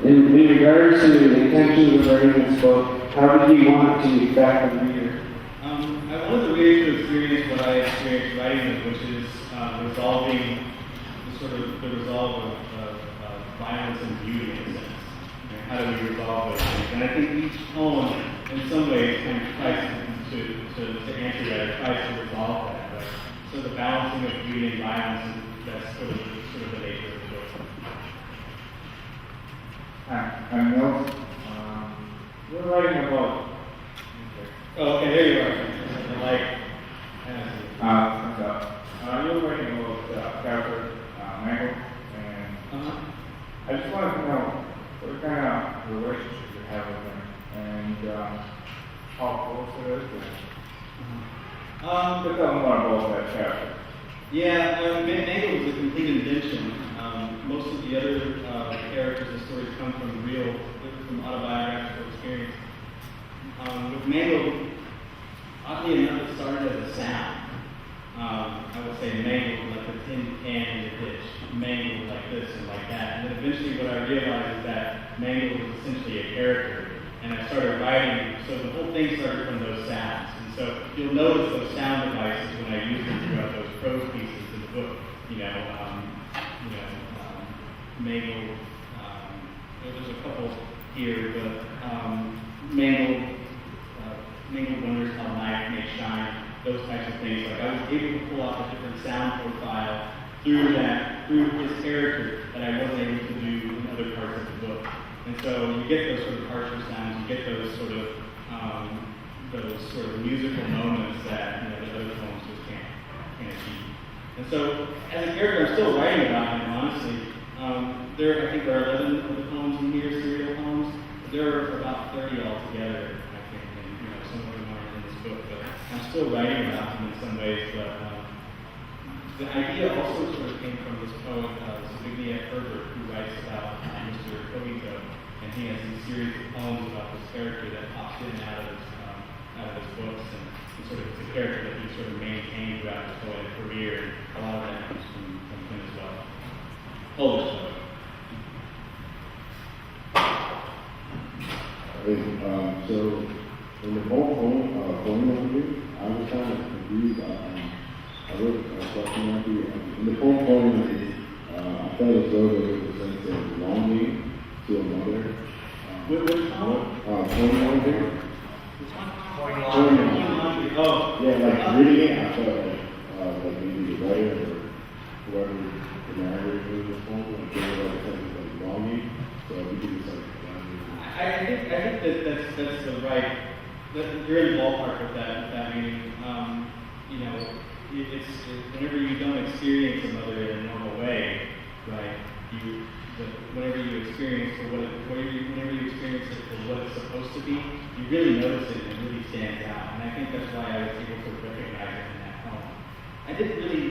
A: In regards to the intentions of writing this book, how did you want it to affect the reader?
B: I wanted the reader to experience what I experienced writing it, which is resolving the resolve of violence and beauty in a sense. And how do we resolve those things? And I think each poem, in some ways, kind of tries to answer that, or tries to resolve that. But so the balancing of beauty and violence, that's sort of the nature of the book.
D: I'm Mills. We're writing about.
B: Oh, okay, there you are.
D: You're writing about character, Michael, and I just wanted to know what kind of relationship you have with him, and how close it is to him. Just tell me more about that character.
B: Yeah, Mango was a complete invention. Most of the other characters and stories come from autobiographical experience. With Mango, oddly enough, it started as a sound. I would say mangled like a tin can in a dish, mangled like this and like that. And then eventually what I realized is that mangled was essentially a character. And I started writing, so the whole thing started from those sounds. And so you'll notice those sound devices when I use them throughout those prose pieces in the book. Mangled, there's a couple here, but mangled wonders how light may shine. Those types of things. Like I was able to pull off a different sound profile through his character that I wasn't able to do in other parts of the book. And so you get those sort of harsher sounds, you get those sort of musical moments that the other poems just can't achieve. And so as a character, I'm still writing about him, honestly. I think there are 11 of the poems in here, serial poems. There are about 30 altogether, I think, and some of them aren't in this book, but I'm still writing about him in some ways. But the idea also sort of came from this poet, Zbigniew Herbert, who writes about Mr. Kobito, and he has these series of poems about this character that pops in and out of his books, and sort of it's a character that he sort of maintained throughout his poetic career, and a lot of that comes from him as well. Polish poet.
E: So in the whole poem overview, I was kind of confused. I wrote a question at you. In the whole poem, I felt as though there was a sense of longing to a mother.
B: Which poem?
E: Poem overview.
B: Oh.
E: Yeah, like reading it, I felt like maybe the writer or whoever the narrator was this poem, like there was a sense of longing. So we could just
B: I think that's the right. You're in the ballpark with that meaning. It's whenever you don't experience a mother in a normal way, right? Whenever you experience whenever you experience it for what it's supposed to be, you really notice it and it really stands out. And I think that's why I was able to recognize it in that poem. I didn't really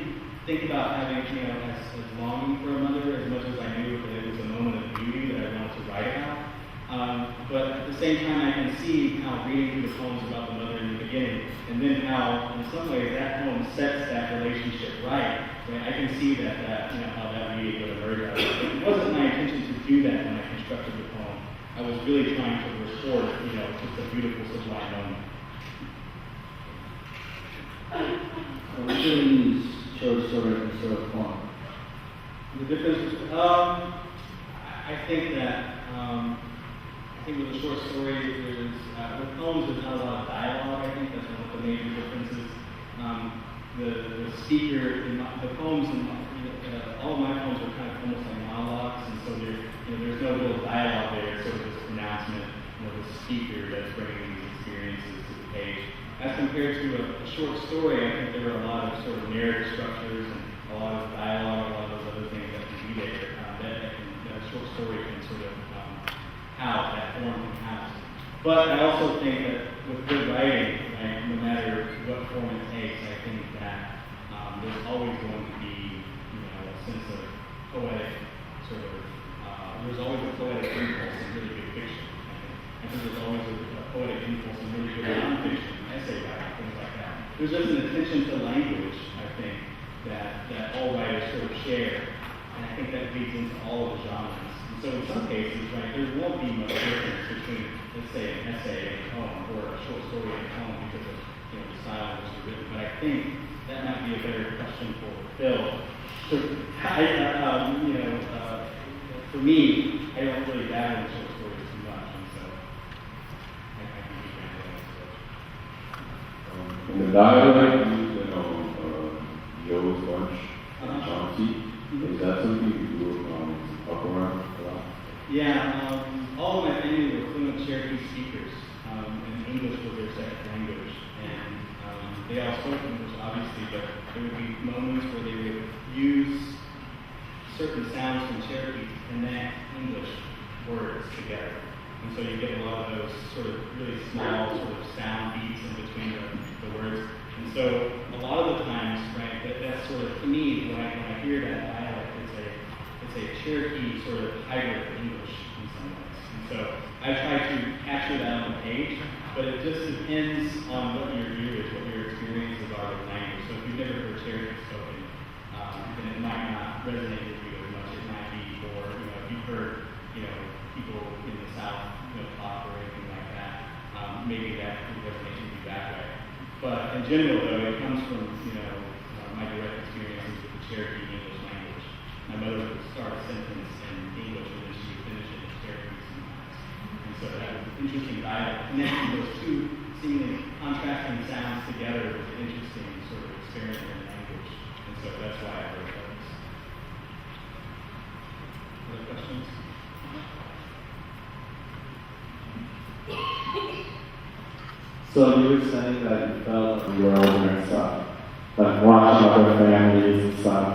B: think about having as longing for a mother as much as I knew that it was a moment of beauty that I wanted to write about. But at the same time, I can see how reading through the poems about the mother in the beginning, and then how, in some ways, that poem sets that relationship right. I can see that how that reading would emerge out of it. It wasn't my intention to do that when I constructed the poem. I was really trying to restore, just a beautiful, sublime moment.
D: What do you use short story instead of poem?
B: The difference, I think that. I think with a short story, with poems, there's not a lot of dialogue. I think that's one of the major differences. the speaker, the poems, all of my poems are kind of almost like monologues, and so there's no real dialogue there. It's sort of this pronouncement, the speaker that's bringing these experiences to the page. As compared to a short story, I think there are a lot of sort of narrative structures and a lot of dialogue, a lot of those other things that can be there. That a short story can sort of house, that form can house. But I also think that with good writing, right, no matter what form it takes, I think that there's always going to be, a sense of poetic sort of, there's always a poetic impulse in really good fiction. I think there's always a poetic impulse in really good nonfiction, essay writing, things like that. There's just an attention to language, I think, that all writers sort of share, and I think that leads into all of the genres. And so in some cases, right, there won't be much difference between, let's say, an essay and a poem, or a short story and a poem because of the style in which they're written. But I think that might be a better question for Phil. For me, I don't really dabble in short stories too much, and so I can be kind of
E: In the dialect, Joe's lunch, Chauncey, is that something you do up around a lot?
B: Yeah, all of my family were fluent Cherokee speakers, and English was their second language. And they all spoke English, obviously, but there would be moments where they would use certain sounds from Cherokee to connect English words together. And so you get a lot of those sort of really small sort of sound beats in between the words. And so a lot of the times, right, that's sort of, to me, when I hear that dialect, it's a Cherokee sort of hybrid English in some ways. And so I try to capture that on the page, but it just depends on what your ear is, what your experiences are with language. So if you've never heard Cherokee spoken, then it might not resonate with you as much. It might be more, if you've heard, people in the South, talk or anything like that, maybe that would resonate with you that way. But in general, though, it comes from, my direct experiences with the Cherokee English language. My mother would start a sentence in English and then she would finish it in Cherokee sometimes. And so that was an interesting dialogue. Connecting those two seemingly contrasting sounds together was an interesting sort of experiment in language. And so that's why I wrote those. Other questions?
E: So you were saying that you felt like you were over and stuff, like watching other families and stuff.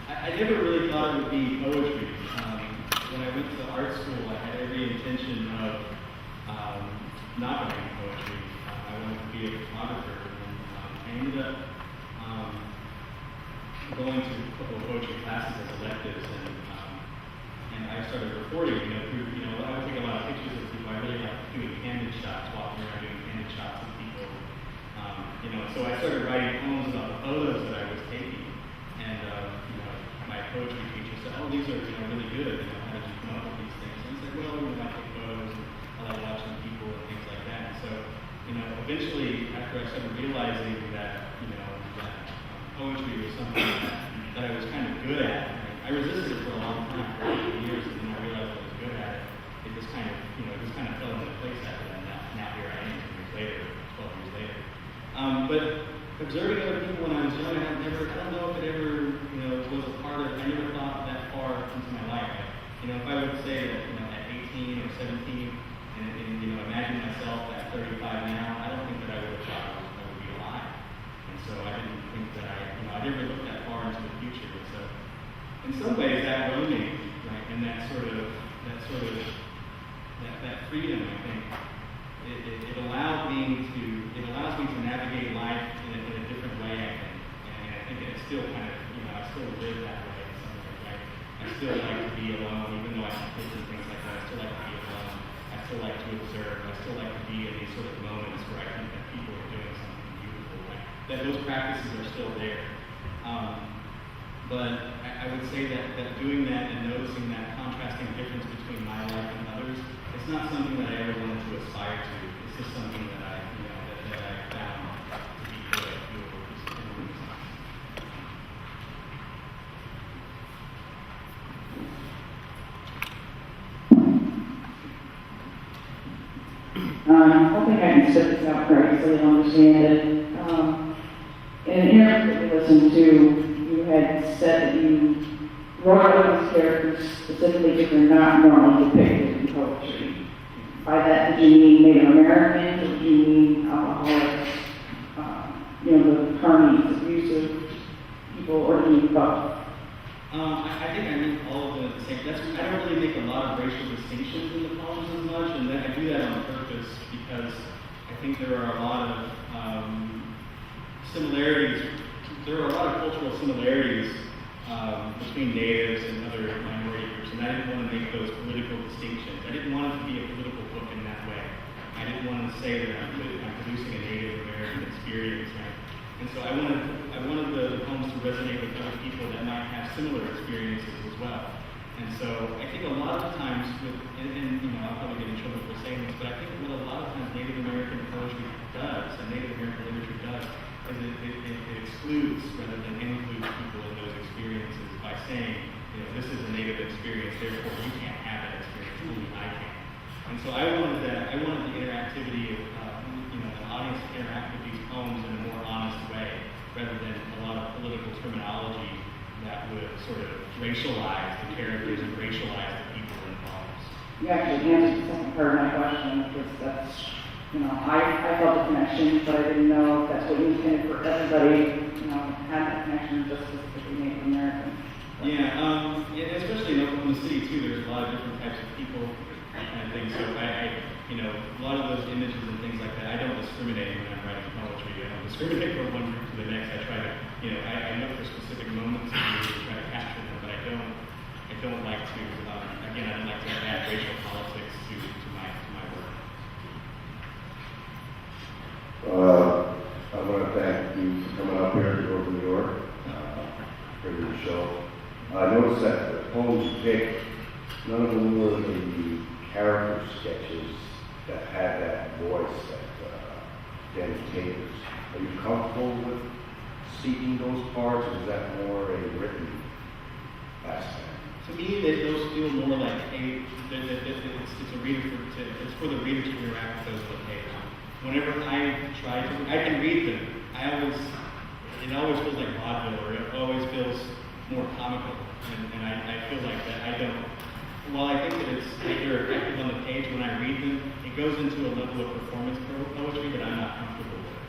B: I never really thought it would be poetry. When I went to art school, I had every intention of not writing poetry. I wanted to be a photographer, and I ended up going to a couple of poetry classes as electives, and I started recording. I would take a lot of pictures of people. I really liked doing candid shots, walking around doing candid shots of people. So I started writing poems about the photos that I was taking, and my poetry teacher said, "Oh, these are really good. How did you come up with these things?" And I said, "Well, I take photos, and I like watching people and things like that." And so, eventually, after I started realizing that that poetry was something that I was kind of good at, I resisted it for a long time, for 8 years, and then I realized I was good at it. It just kind of fell into place after that. Now here I am, 10 years later, 12 years later. But observing other people when I was young, I don't know if it ever, was a part of. I never thought that far into my life. If I would say that, at 18 or 17, and imagine myself at 35 now, I don't think that I would have thought I would be alive. And so I didn't think that I never looked that far into the future. And so, in some ways, that roaming, right, and that freedom, I think, it allows me to navigate life in a different way, I think. And I think it's still kind of, I still live that way in some ways, right? I still like to be alone, even though I have kids and things like that. I still like to be alone. I still like to observe. I still like to be in these sort of moments where I think that people are doing something beautiful, right? That those practices are still there. But I would say that doing that and noticing that contrasting difference between my life and others, it's not something that I ever wanted to aspire to. It's just something that I found to be good.
F: I think I can set this out correctly so they understand it. In mentioned too, you had said that you wrote out these characters specifically because they're not normally depicted in poetry. By that, did you mean Native Americans, or did you mean alcoholics, the carnies, abusive people, or do you mean both?
B: I think I mean all of the same. I don't really make a lot of racial distinctions in the poems as much, and I do that on purpose because I think there are a lot of similarities. There are a lot of cultural similarities between natives and other minority groups, and I didn't want to make those political distinctions. I didn't want it to be a political book in that way. I didn't want to say that I'm producing a Native American experience, right? And so I wanted the poems to resonate with other people that might have similar experiences as well. And so I think a lot of times and I'll probably get in trouble for saying this, but I think what a lot of times Native American poetry does, and Native American literature does, is it excludes rather than includes people in those experiences by saying, this is a Native experience, therefore you can't have that experience, only I can. And so I wanted the interactivity of, the audience to interact with these poems in a more honest way, rather than a lot of political terminology that would sort of racialize the characters and racialize the people in poems.
F: You actually answered the second part of my question, because that's, I felt a connection, but I didn't know if that's what you intended for everybody, had that connection just specifically Native American.
B: Yeah, especially in Oklahoma City too, there's a lot of different types of people and things, so a lot of those images and things like that, I don't discriminate when I'm writing poetry. I don't discriminate from one group to the next. I try to, I look for specific moments and try to capture them, but I don't like to, again, I don't like to add racial politics to my work.
E: I want to thank you for coming up here to go to New York for your show. I noticed that the poems you picked, none of them were the character sketches that had that voice that Danny Taylor's. Are you comfortable with seeking those parts, or is that more a written aspect?
B: To me, those feel more like it's a reader it's for the reader to interact with those on the page. Whenever I can read them. It always feels like vaudeville, or it always feels more comical, and I feel like that while I think that they're effective on the page when I read them, it goes into a level of performance poetry that I'm not comfortable with.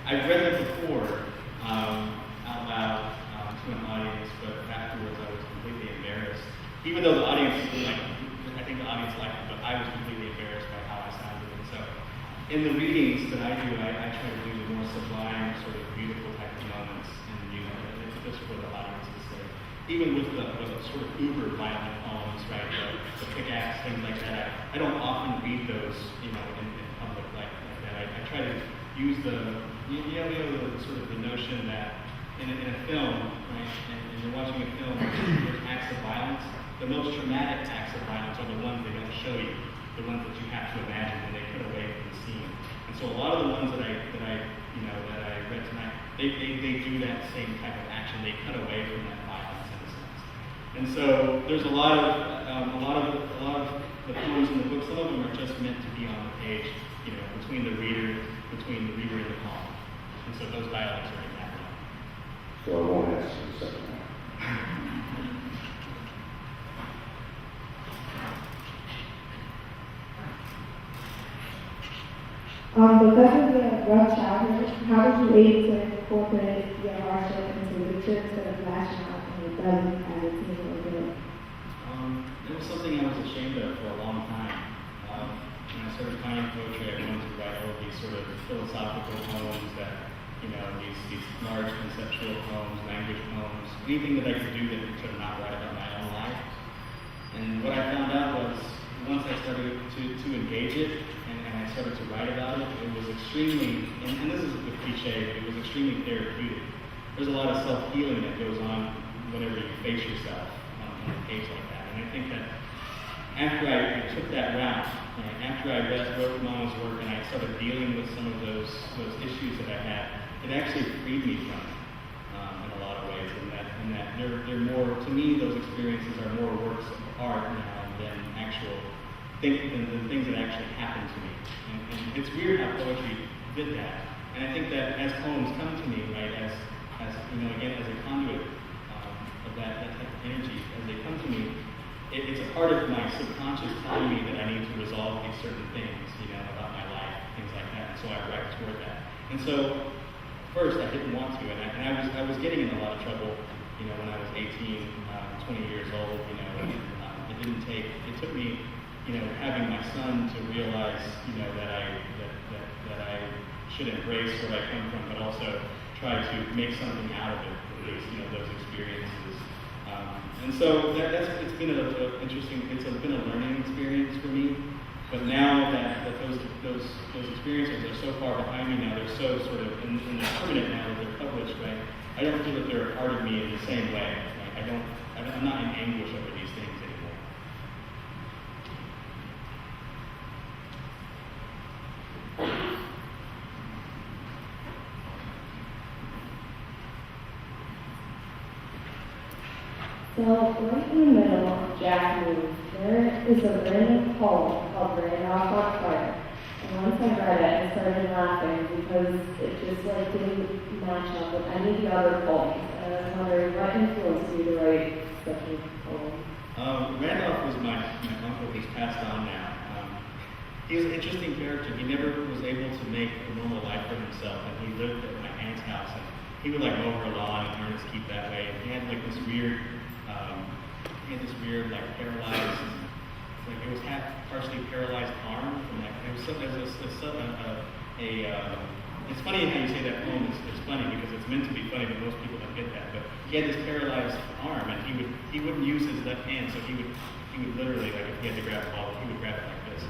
B: I've read them before out loud to an audience, but afterwards I was completely embarrassed. Even though the audience, I think the audience liked it, but I was completely embarrassed by how I sounded. And so, in the readings that I do, I try to do the more sublime, sort of beautiful type of moments, and it's just for the audience to say. Even with the sort of uber violent poems, right, the pickaxe, things like that, I don't often read those, in public like that. I try to use the sort of the notion that in a film, right, and you're watching a film, there's acts of violence. The most traumatic acts of violence are the ones they don't show you, the ones that you have to imagine when they cut away from the scene. And so a lot of the ones that I read tonight, they do that same type of action. They cut away from that violence in a sense. And so there's a lot of the poems in the book. Some of them are just meant to be on the page, between the reader and the poem. And so those dialogues are in that way.
E: So I won't ask you the second one.
G: Because of your rough childhood, how were you able to incorporate your hardship into literature instead of lashing out and rebelling as a teen or adult?
B: It was something I was ashamed of for a long time. When I started finding poetry, I wanted to write all these sort of philosophical poems that, these large conceptual poems, language poems, anything that I could do that would not write about my own life. And what I found out was, once I started to engage it, and I started to write about it, it was extremely, and this is a cliche, but it was extremely therapeutic. There's a lot of self-healing that goes on whenever you face yourself on a page like that. And I think that after I took that route, after I wrote Mama's work and I started dealing with some of those issues that I had, it actually freed me from it in a lot of ways. And that they're more, to me, those experiences are more works of art now than than things that actually happened to me. And it's weird how poetry did that. And I think that as poems come to me, right, as as, again, as a conduit of that type of energy. As they come to me, it's a part of my subconscious telling me that I need to resolve these certain things, about my life, things like that. And so I write toward that. And so, first, I didn't want to, and I was getting in a lot of trouble, when I was 18, 20 years old, it took me, having my son to realize, that I should embrace where I come from, but also try to make something out of it, at least, those experiences. And so it's been been a learning experience for me. But now that those experiences are so far behind me now, they're so sort of, and they're permanent now that they're published, right? I don't feel that they're a part of me in the same way. Right? I'm not in anguish over these things anymore.
G: So, right in the middle of Jack Move, there is a random poem called Randolph on Fire. And once I read it, I started laughing because it just didn't match up with any of the other poems. And I was wondering what influenced you to write such a poem?
B: Randolph was my uncle who's passed on now. He was an interesting character. He never was able to make a normal life for himself, and he lived at my aunt's house. And he would mow her lawn and learn his keep that way. And he had this weird, paralyzed, it was partially paralyzed arm from it's funny how you say that poem is funny because it's meant to be funny, but most people don't get that. But he had this paralyzed arm, and he wouldn't use his left hand, so he would literally, if he had to grab a ball, he would grab it like this.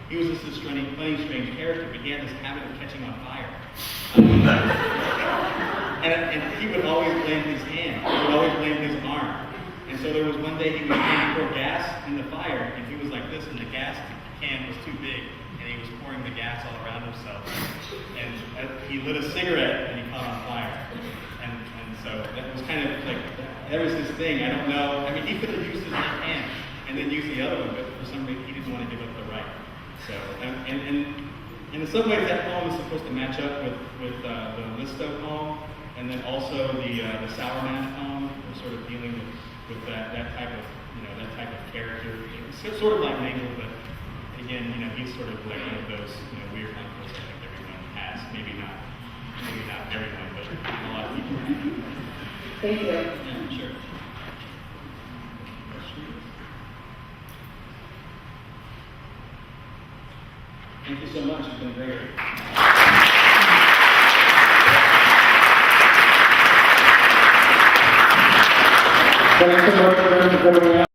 B: He was just this funny, strange character, but he had this habit of catching on fire. And he would always blame his hand. He would always blame his arm. And so there was one day he was trying to pour gas in the fire, and he was like this, and the gas can was too big, and he was pouring the gas all around himself. And he lit a cigarette, and he caught on fire. And so that was kind of that was his thing. I don't know. I mean, he could have used his left hand and then used the other one, but for some reason he didn't want to give up the right. So, and in some ways that poem is supposed to match up with the Listo poem, and then also the Sour Man poem, sort of dealing with that type of character. It's sort of like Nagel, but again, he's sort of like one of those weird uncles I think everyone has. Maybe not everyone, but a lot of people have.
F: Thank you.
B: Yeah, sure. Thank you so much. It's been great.
A: Thanks so much for coming out.